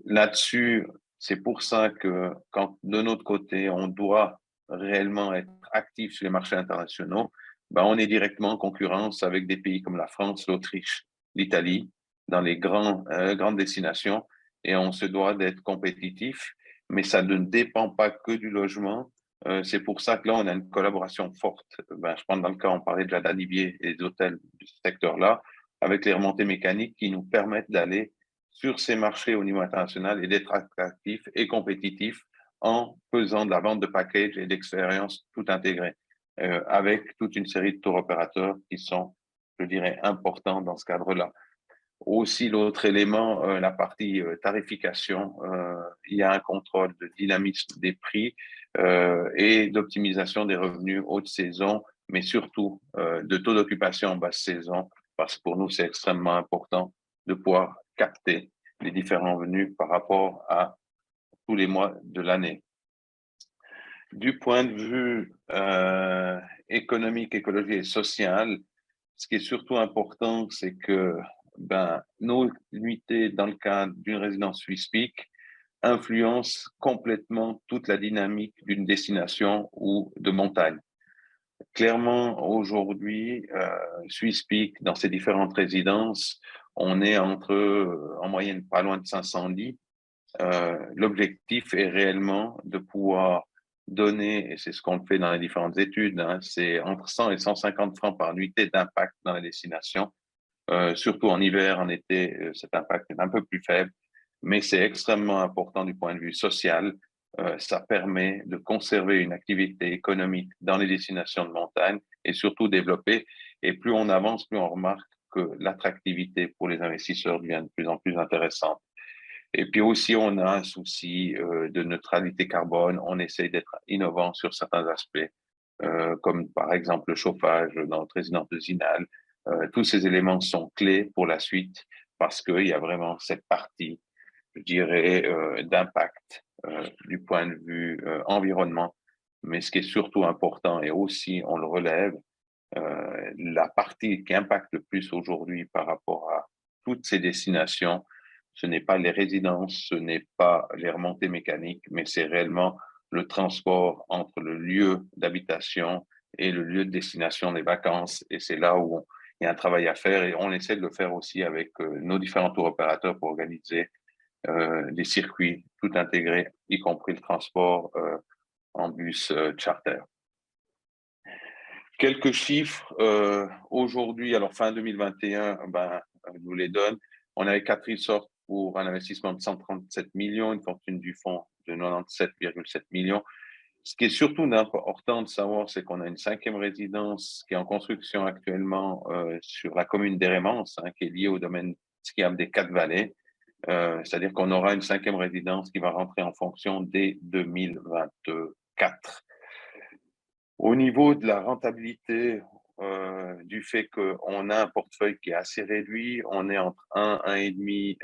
Là-dessus, c'est pour ça que quand de notre côté, on doit réellement être actif sur les marchés internationaux, on est directement en concurrence avec des pays comme la France, l'Autriche, l'Italie, dans les grandes destinations, et on se doit d'être compétitif, mais ça ne dépend pas que du logement. C'est pour ça que là, on a une collaboration forte. Je prends dans le cas, on parlait déjà d'Alibier et des hôtels de ce secteur-là, avec les remontées mécaniques qui nous permettent d'aller sur ces marchés au niveau international et d'être attractif et compétitif en faisant de la vente de packages et d'expériences tout intégrées, avec toute une série de tour opérateurs qui sont, je dirais, importants dans ce cadre-là. Aussi, l'autre élément, la partie tarification, il y a un contrôle de dynamisme des prix et d'optimisation des revenus haute saison, mais surtout de taux d'occupation en basse saison, parce que pour nous, c'est extrêmement important de pouvoir capter les différents revenus par rapport à tous les mois de l'année. Du point de vue économique, écologique et social, ce qui est surtout important, c'est que nos nuitées dans le cadre d'une résidence SwissPeak influencent complètement toute la dynamique d'une destination ou de montagne. Clairement, aujourd'hui, SwissPeak, dans ses différentes résidences, on est en moyenne pas loin de 500 lits. L'objectif est réellement de pouvoir donner, et c'est ce qu'on fait dans les différentes études, hein, c'est entre 100 et 150 francs par nuitée d'impact dans la destination. Surtout en hiver, en été, cet impact est un peu plus faible, mais c'est extrêmement important du point de vue social. Ça permet de conserver une activité économique dans les destinations de montagne et surtout développer. Et plus on avance, plus on remarque que l'attractivité pour les investisseurs devient de plus en plus intéressante. Et puis aussi, on a un souci de neutralité carbone. On essaye d'être innovant sur certains aspects, comme par exemple le chauffage dans notre résidence de Zinal. Tous ces éléments sont clés pour la suite parce qu'il y a vraiment cette partie, je dirais, d'impact du point de vue environnement. Mais ce qui est surtout important, et aussi on le relève, la partie qui impacte le plus aujourd'hui par rapport à toutes ces destinations, ce n'est pas les résidences, ce n'est pas les remontées mécaniques, mais c'est réellement le transport entre le lieu d'habitation et le lieu de destination des vacances. Et c'est là où il y a un travail à faire et on essaie de le faire aussi avec nos différents tour opérateurs pour organiser des circuits tout intégrés, y compris le transport en bus charter. Quelques chiffres aujourd'hui, alors fin 2021, je vous les donne. On avait 4 resorts pour un investissement de 137 millions, une fortune du fonds de 97,7 millions. Ce qui est surtout important de savoir, c'est qu'on a une 5e résidence qui est en construction actuellement sur la commune d'Hérémence, qui est liée au domaine skiable des Quatre-Vallées. C'est-à-dire qu'on aura une 5e résidence qui va rentrer en fonction dès 2024. Au niveau de la rentabilité, du fait qu'on a un portefeuille qui est assez réduit, on est entre 1, 1,5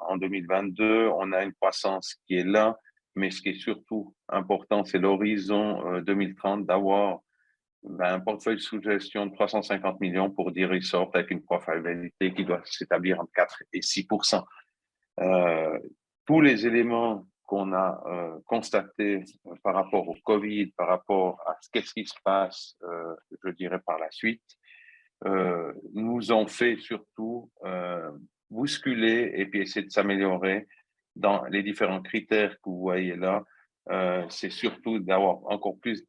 en 2022, on a une croissance qui est là, mais ce qui est surtout important, c'est l'horizon 2030 d'avoir un portefeuille sous gestion de 350 millions pour 10 resorts avec une profitabilité qui doit s'établir entre 4 et 6%. Tous les éléments qu'on a constatés par rapport au Covid, par rapport à qu'est-ce qui se passe, je dirais, par la suite, nous ont fait surtout bousculer et puis essayer de s'améliorer dans les différents critères que vous voyez là. C'est surtout d'avoir encore plus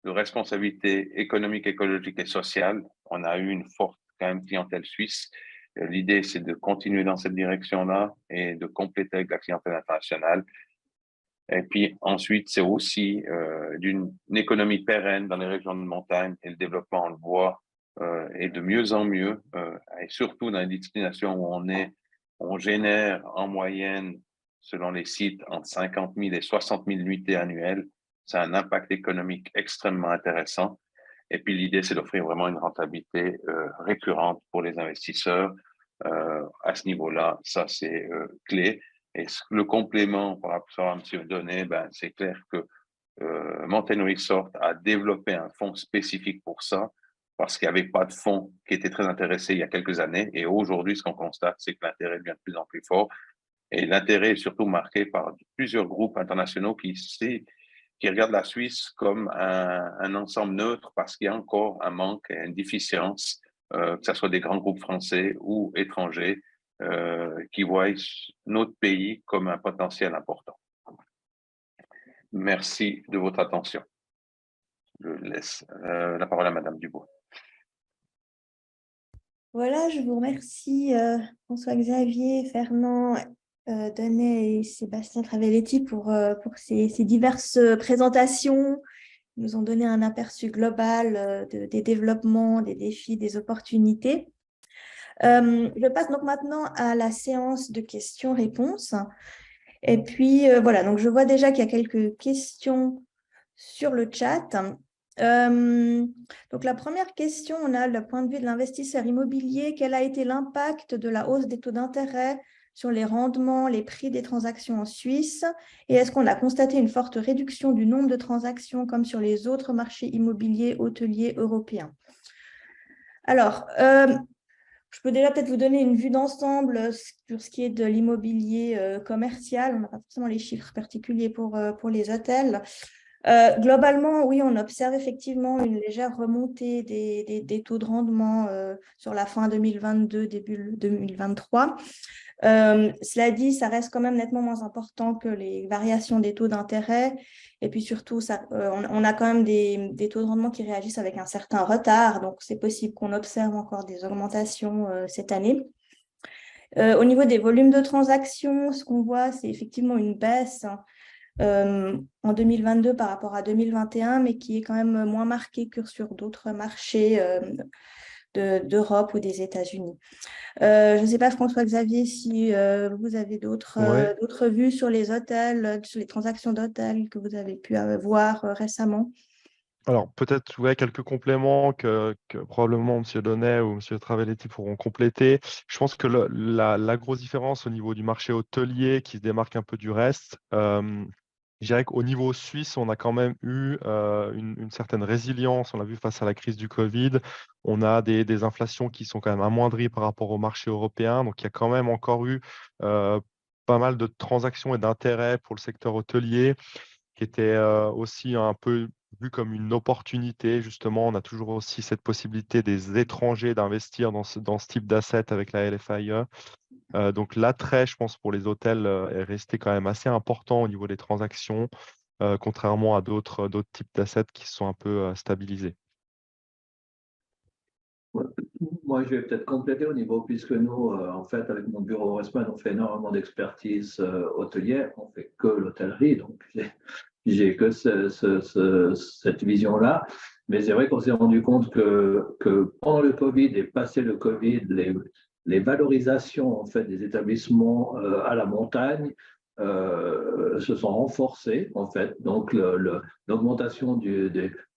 de responsabilité économique, écologique et sociale. On a eu une forte quand même clientèle suisse. L'idée, c'est de continuer dans cette direction-là et de compléter avec la clientèle internationale. Et puis ensuite, c'est aussi d'une économie pérenne dans les régions de montagne et le développement, on le voit, est de mieux en mieux, et surtout dans les destinations où on génère en moyenne, selon les sites, entre 50 000 et 60 000 nuitées annuelles. C'est un impact économique extrêmement intéressant. Et puis l'idée, c'est d'offrir vraiment une rentabilité récurrente pour les investisseurs. À ce niveau-là, ça, c'est clé. Et le complément par rapport à M. Donnet, c'est clair que Mountain Resort a développé un fonds spécifique pour ça, parce qu'il n'y avait pas de fonds qui était très intéressé il y a quelques années. Et aujourd'hui, ce qu'on constate, c'est que l'intérêt devient de plus en plus fort. Et l'intérêt est surtout marqué par plusieurs groupes internationaux qui regardent la Suisse comme un ensemble neutre parce qu'il y a encore un manque et une déficience, que ce soit des grands groupes français ou étrangers, qui voient notre pays comme un potentiel important. Merci de votre attention. Je laisse la parole à Madame Dubois. Voilà, je vous remercie François-Xavier, Fernand, Donnet et Sébastien Travelletti pour ces diverses présentations. Ils nous ont donné un aperçu global des développements, des défis, des opportunités. Je passe donc maintenant à la séance de questions-réponses. Et puis, voilà, donc je vois déjà qu'il y a quelques questions sur le chat. Donc, la première question, on a le point de vue de l'investisseur immobilier. Quel a été l'impact de la hausse des taux d'intérêt sur les rendements, les prix des transactions en Suisse? Et est-ce qu'on a constaté une forte réduction du nombre de transactions comme sur les autres marchés immobiliers hôteliers européens? Alors, je peux déjà peut-être vous donner une vue d'ensemble sur ce qui est de l'immobilier commercial. On n'a pas forcément les chiffres particuliers pour les hôtels. Globalement, oui, on observe effectivement une légère remontée des taux de rendement sur la fin 2022, début 2023. Cela dit, ça reste quand même nettement moins important que les variations des taux d'intérêt. Et puis surtout, on a quand même des taux de rendement qui réagissent avec un certain retard. Donc, c'est possible qu'on observe encore des augmentations cette année. Au niveau des volumes de transactions, ce qu'on voit, c'est effectivement une baisse en 2022 par rapport à 2021, mais qui est quand même moins marquée que sur d'autres marchés d'Europe ou des États-Unis. Je ne sais pas, François-Xavier, si vous avez d'autres vues sur les hôtels, sur les transactions d'hôtels que vous avez pu voir récemment. Alors, peut-être quelques compléments que probablement M. Donnet ou M. Travelletti pourront compléter. Je pense que la grosse différence au niveau du marché hôtelier qui se démarque un peu du reste, je dirais qu'au niveau suisse, on a quand même eu une certaine résilience. On l'a vu face à la crise du Covid. On a des inflations qui sont quand même amoindries par rapport au marché européen. Donc, il y a quand même encore eu pas mal de transactions et d'intérêts pour le secteur hôtelier qui était aussi un peu vu comme une opportunité. Justement, on a toujours aussi cette possibilité des étrangers d'investir dans ce type d'assets avec la LFIE. Donc l'attrait, je pense, pour les hôtels est resté quand même assez important au niveau des transactions, contrairement à d'autres types d'assets qui se sont un peu stabilisés. Moi, Moi, je vais peut-être compléter au niveau, puisque nous, en fait, avec mon bureau Resman, on fait énormément d'expertise hôtelière, on ne fait que l'hôtellerie, donc j'ai que cette vision-là. Mais c'est vrai qu'on s'est rendu compte que pendant le Covid et passé le Covid, les valorisations en fait, des établissements à la montagne se sont renforcées, en fait. Donc, l'augmentation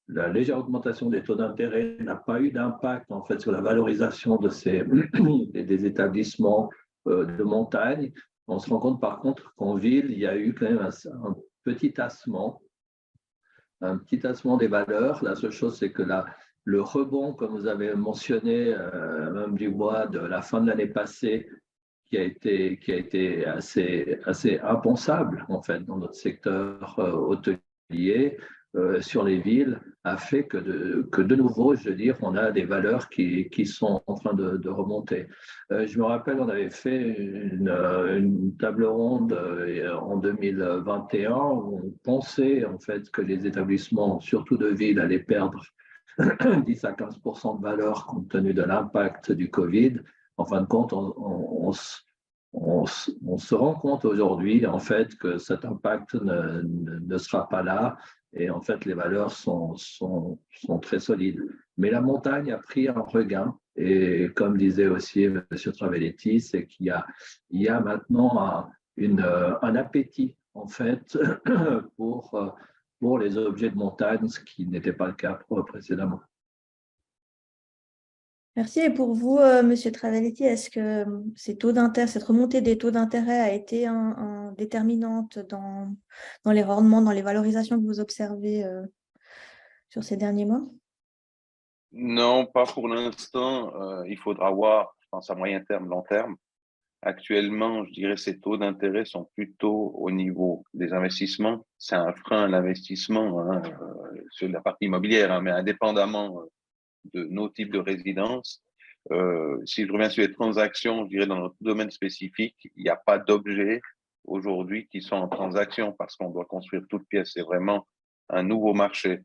la légère augmentation des taux d'intérêt n'a pas eu d'impact en fait sur la valorisation des établissements de montagne. On se rend compte par contre qu'en ville, il y a eu quand même un petit tassement des valeurs. La seule chose, c'est que le rebond, comme vous avez mentionné, Mme Dubois, de la fin de l'année passée, qui a été assez impensable en fait dans notre secteur hôtelier sur les villes, a fait que de nouveau, je veux dire, on a des valeurs qui sont en train de remonter. Je me rappelle, on avait fait une table ronde en 2021 où on pensait en fait que les établissements, surtout de ville, allaient perdre 10 à 15% de valeur compte tenu de l'impact du Covid. En fin de compte, on se rend compte aujourd'hui en fait que cet impact ne sera pas là et en fait les valeurs sont très solides. Mais la montagne a pris un regain et comme disait aussi M. Travelletti, c'est qu'il y a maintenant un appétit en fait pour les objets de montagne, ce qui n'était pas le cas précédemment. Merci. Et pour vous, Monsieur Travelletti, est-ce que cette remontée des taux d'intérêt a été déterminante dans les rendements, dans les valorisations que vous observez sur ces derniers mois? Non, pas pour l'instant. Il faudra voir, je pense, à moyen terme, long terme. Actuellement, je dirais ces taux d'intérêt sont plutôt au niveau des investissements. C'est un frein à l'investissement sur la partie immobilière, mais indépendamment de nos types de résidences. Si je reviens sur les transactions, je dirais dans notre domaine spécifique, il n'y a pas d'objets aujourd'hui qui sont en transaction parce qu'on doit construire toute pièce. C'est vraiment un nouveau marché.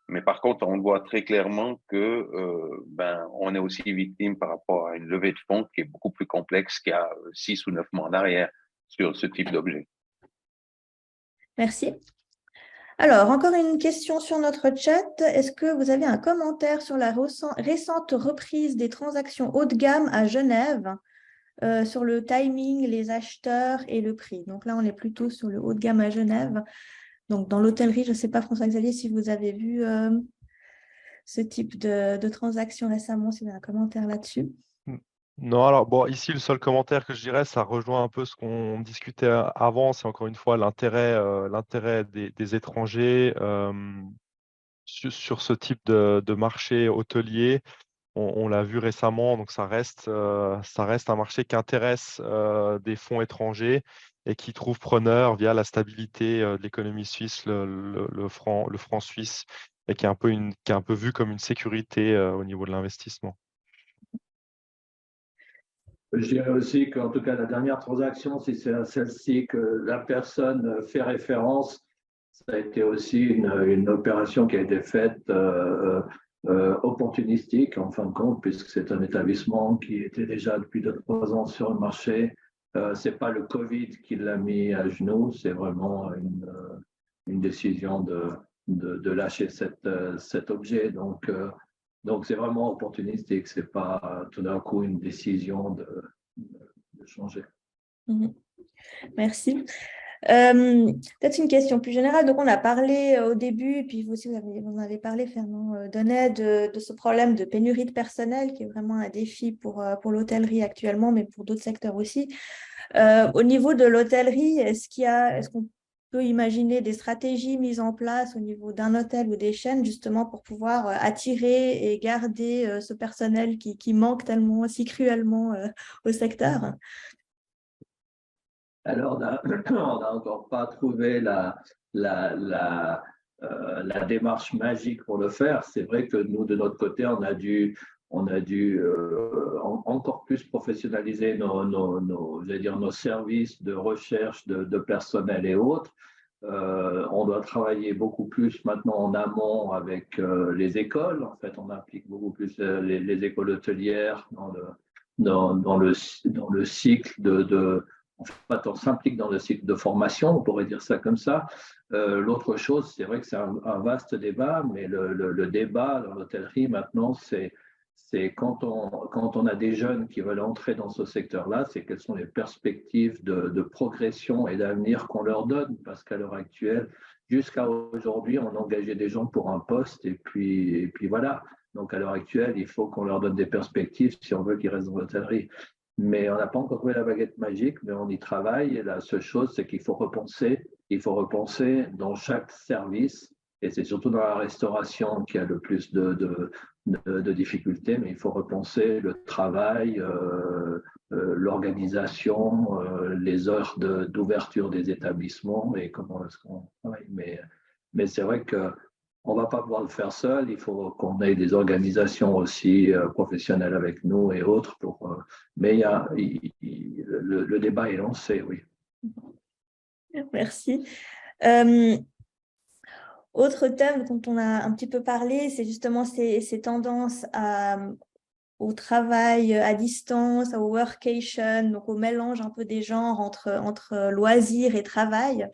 Mais par contre, on voit très clairement que on est aussi victime par rapport à une levée de fonds qui est beaucoup plus complexe qu'il y a 6 ou 9 mois en arrière sur ce type d'objet. Merci. Alors, encore une question sur notre chat. Est-ce que vous avez un commentaire sur la récente reprise des transactions haut de gamme à Genève, sur le timing, les acheteurs et le prix? Donc là, on est plutôt sur le haut de gamme à Genève. Donc, dans l'hôtellerie, je ne sais pas, François-Xavier, si vous avez vu ce type de transaction récemment, si vous avez un commentaire là-dessus. Non, alors bon, ici, le seul commentaire que je dirais, ça rejoint un peu ce qu'on discutait avant, c'est encore une fois l'intérêt des étrangers sur ce type de marché hôtelier. On l'a vu récemment, donc ça reste un marché qui intéresse des fonds étrangers et qui trouve preneur via la stabilité de l'économie suisse, le franc suisse, et qui est un peu vu comme une sécurité au niveau de l'investissement. Je dirais aussi qu'en tout cas, la dernière transaction, si c'est à celle-ci que la personne fait référence, ça a été aussi une opération qui a été faite opportunistique, en fin de compte, puisque c'est un établissement qui était déjà depuis 2-3 ans sur le marché. Ce n'est pas le Covid qui l'a mis à genoux, c'est vraiment une décision de lâcher cet objet. Donc, c'est vraiment opportunistique, ce n'est pas tout d'un coup une décision de changer. Merci. Peut-être une question plus générale. Donc, on a parlé au début, et puis vous aussi, vous en avez parlé, Fernand Donnet, de ce problème de pénurie de personnel qui est vraiment un défi pour l'hôtellerie actuellement, mais pour d'autres secteurs aussi. Au niveau de l'hôtellerie, est-ce qu'on peut imaginer des stratégies mises en place au niveau d'un hôtel ou des chaînes justement pour pouvoir attirer et garder ce personnel qui manque tellement, si cruellement au secteur? Alors, on n'a encore pas trouvé la démarche magique pour le faire. C'est vrai que nous, de notre côté, on a dû encore plus professionnaliser nos services de recherche de personnel et autres. On doit travailler beaucoup plus maintenant en amont avec les écoles. En fait, on implique beaucoup plus les écoles hôtelières dans le cycle en fait, on s'implique dans le cycle de formation, on pourrait dire ça comme ça. L'autre chose, c'est vrai que c'est un vaste débat, mais le débat dans l'hôtellerie maintenant, c'est quand on a des jeunes qui veulent entrer dans ce secteur-là, c'est quelles sont les perspectives de progression et d'avenir qu'on leur donne. Parce qu'à l'heure actuelle, jusqu'à aujourd'hui, on engageait des gens pour un poste et puis voilà. Donc à l'heure actuelle, il faut qu'on leur donne des perspectives si on veut qu'ils restent dans l'hôtellerie. Mais on n'a pas encore trouvé la baguette magique, mais on y travaille. Et la seule chose, c'est qu'il faut repenser. Il faut repenser dans chaque service, et c'est surtout dans la restauration qu'il y a le plus de difficultés, mais il faut repenser le travail, l'organisation, les heures d'ouverture des établissements et comment est-ce qu'on travaille. Mais c'est vrai qu'on ne va pas pouvoir le faire seul, il faut qu'on ait des organisations aussi professionnelles avec nous et autres. Mais le débat est lancé, oui. Merci. Autre thème dont on a un petit peu parlé, c'est justement ces tendances au travail à distance, au workation, donc au mélange un peu des genres entre loisirs et travail.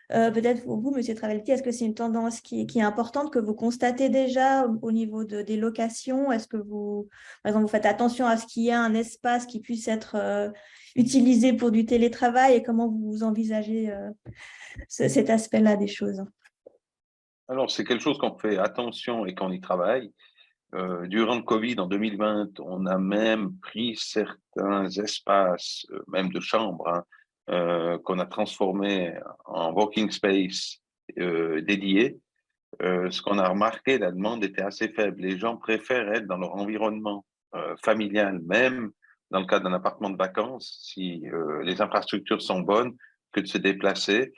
Peut-être pour vous, M. Travelti, est-ce que c'est une tendance qui est importante, que vous constatez déjà au niveau des locations? Est-ce que vous, par exemple, vous faites attention à ce qu'il y ait un espace qui puisse être utilisé pour du télétravail, et comment vous envisagez cet aspect-là des choses? Alors, c'est quelque chose qu'on fait attention et qu'on y travaille. Durant le Covid, en 2020, on a même pris certains espaces, même de chambres, qu'on a transformés en working space dédiés. Ce qu'on a remarqué, la demande était assez faible. Les gens préfèrent être dans leur environnement familial, même dans le cas d'un appartement de vacances, si les infrastructures sont bonnes, que de se déplacer.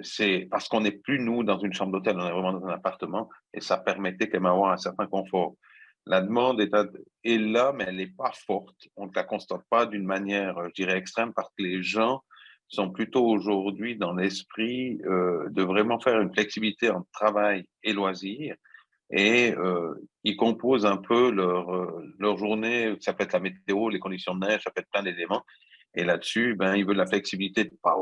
C'est parce qu'on n'est plus, nous, dans une chambre d'hôtel, on est vraiment dans un appartement, et ça permettait quand même d'avoir un certain confort. La demande est là, mais elle n'est pas forte. On ne la constate pas d'une manière, je dirais, extrême, parce que les gens sont plutôt aujourd'hui dans l'esprit de vraiment faire une flexibilité entre travail et loisirs, et ils composent un peu leur journée. Ça peut être la météo, les conditions de neige, ça peut être plein d'éléments. Et là-dessus, ben, ils veulent la flexibilité de ne pas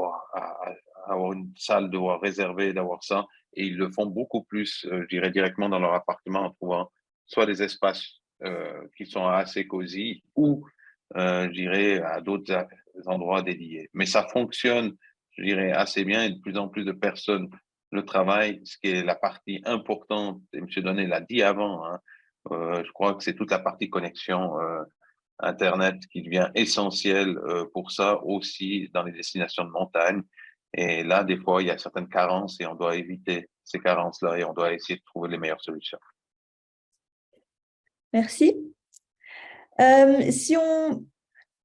avoir une salle, devoir réserver, d'avoir ça. Et ils le font beaucoup plus, je dirais, directement dans leur appartement, en trouvant soit des espaces qui sont assez cosy, ou, je dirais, à d'autres endroits dédiés. Mais ça fonctionne, je dirais, assez bien, et de plus en plus de personnes le travail, ce qui est la partie importante, et M. Donnet l'a dit avant, hein, je crois que c'est toute la partie connexion Internet qui devient essentielle pour ça aussi dans les destinations de montagne. Et là, des fois, il y a certaines carences et on doit éviter ces carences-là et on doit essayer de trouver les meilleures solutions. Merci. Si on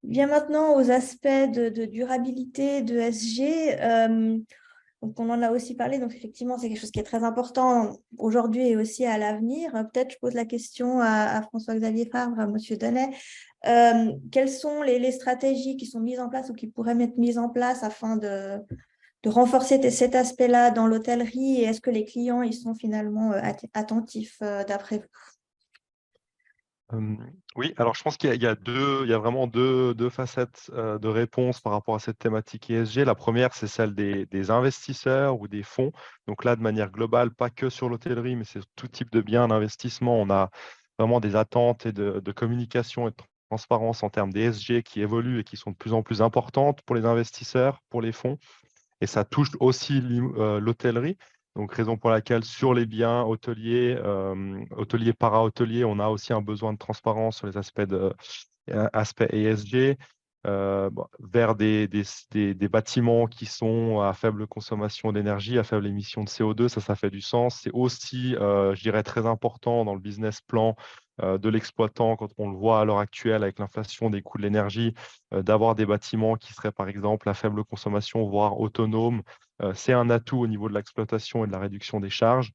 vient maintenant aux aspects de durabilité, de SG, donc on en a aussi parlé, donc effectivement, c'est quelque chose qui est très important aujourd'hui et aussi à l'avenir. Peut-être je pose la question à François-Xavier Favre, à M. Donnet. Quelles sont les stratégies qui sont mises en place ou qui pourraient être mises en place afin de renforcer cet aspect-là dans l'hôtellerie, et est-ce que les clients ils sont finalement attentifs d'après vous? Oui, alors je pense qu'il y a vraiment deux facettes de réponse par rapport à cette thématique ESG. La première, c'est celle des investisseurs ou des fonds. Donc là, de manière globale, pas que sur l'hôtellerie, mais c'est tout type de biens d'investissement. On a vraiment des attentes et de communication et de transparence en termes d'ESG qui évoluent et qui sont de plus en plus importantes pour les investisseurs, pour les fonds. Et ça touche aussi l'hôtellerie. Donc, raison pour laquelle sur les biens hôteliers, para-hôteliers, on a aussi un besoin de transparence sur les aspects ESG, vers des bâtiments qui sont à faible consommation d'énergie, à faible émission de CO2. Ça fait du sens. C'est aussi, je dirais, très important dans le business plan de l'exploitant, quand on le voit à l'heure actuelle avec l'inflation des coûts de l'énergie, d'avoir des bâtiments qui seraient par exemple à faible consommation, voire autonomes. C'est un atout au niveau de l'exploitation et de la réduction des charges.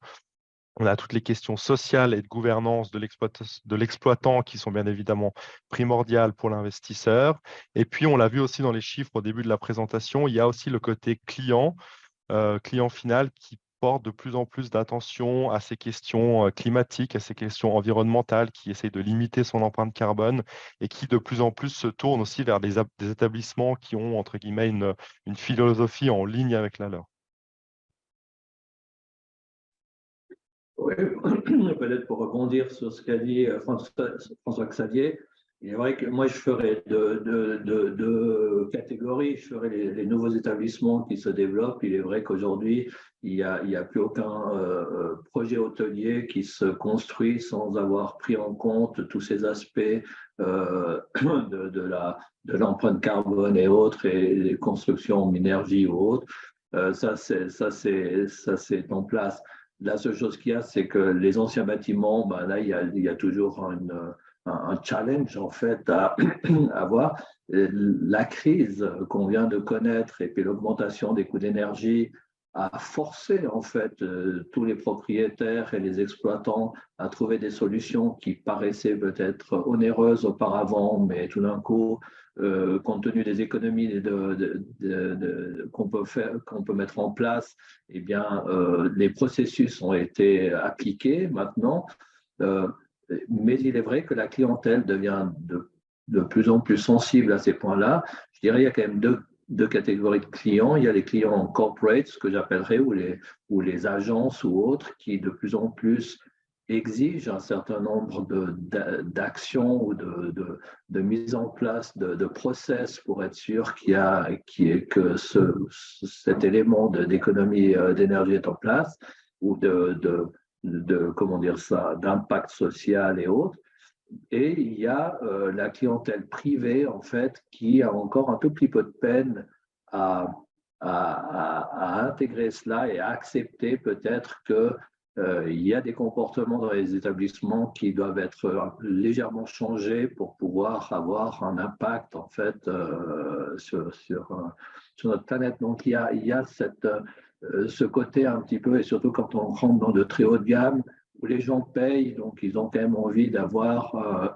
On a toutes les questions sociales et de gouvernance de l'exploitant qui sont bien évidemment primordiales pour l'investisseur. Et puis, on l'a vu aussi dans les chiffres au début de la présentation, il y a aussi le côté client. client final qui porte de plus en plus d'attention à ces questions climatiques, à ces questions environnementales, qui essaye de limiter son empreinte carbone et qui de plus en plus se tourne aussi vers des établissements qui ont, entre guillemets, une philosophie en ligne avec la leur. Oui, peut-être pour rebondir sur ce qu'a dit François-Xavier, il est vrai que moi je ferais deux catégories. Je ferais les nouveaux établissements qui se développent. Il est vrai qu'aujourd'hui, il y a plus aucun projet hôtelier qui se construit sans avoir pris en compte tous ces aspects de l'empreinte carbone et autres, et les constructions en énergie ou autres. Ça, c'est en place. La seule chose qu'il y a, c'est que les anciens bâtiments, ben là, il y a toujours un challenge en fait à avoir. La crise qu'on vient de connaître et puis l'augmentation des coûts d'énergie a forcé en fait tous les propriétaires et les exploitants à trouver des solutions qui paraissaient peut-être onéreuses auparavant, mais tout d'un coup, compte tenu des économies qu'on peut mettre en place, eh bien, les processus ont été appliqués maintenant. Mais il est vrai que la clientèle devient de plus en plus sensible à ces points-là. Je dirais qu'il y a quand même deux catégories de clients. Il y a les clients corporate, ce que j'appellerais, ou les agences ou autres, qui de plus en plus exigent un certain nombre d'actions ou de mise en place de process pour être sûr que cet élément d'économie d'énergie est en place, ou comment dire ça, d'impact social et autres. Et il y a la clientèle privée, en fait, qui a encore un tout petit peu de peine à intégrer cela et à accepter peut-être qu'il y a des comportements dans les établissements qui doivent être légèrement changés pour pouvoir avoir un impact, en fait, sur notre planète. Donc, il y a ce côté un petit peu, et surtout quand on rentre dans de très haut de gamme, où les gens payent, donc ils ont quand même envie d'avoir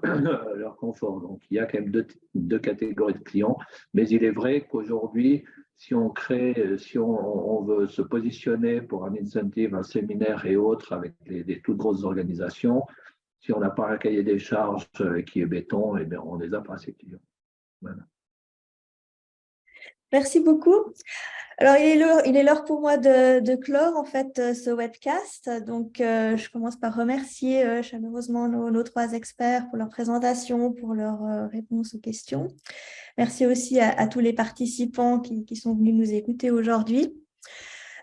leur confort. Donc il y a quand même deux catégories de clients, mais il est vrai qu'aujourd'hui, si on veut se positionner pour un incentive, un séminaire et autres avec des toutes grosses organisations, si on n'a pas un cahier des charges qui est béton, eh bien, on ne les a pas, ces clients. Voilà. Merci beaucoup. Alors, il est l'heure pour moi de clore en fait ce webcast. Donc, je commence par remercier chaleureusement nos trois experts pour leur présentation, pour leurs réponses aux questions. Merci aussi à tous les participants qui sont venus nous écouter aujourd'hui.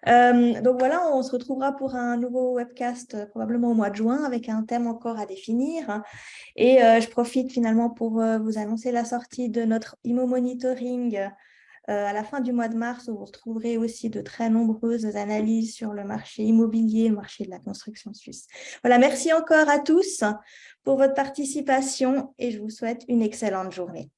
Donc voilà, on se retrouvera pour un nouveau webcast probablement au mois de juin avec un thème encore à définir. Et je profite finalement pour vous annoncer la sortie de notre IMO Monitoring à la fin du mois de mars, où vous retrouverez aussi de très nombreuses analyses sur le marché immobilier, le marché de la construction suisse. Voilà, merci encore à tous pour votre participation et je vous souhaite une excellente journée.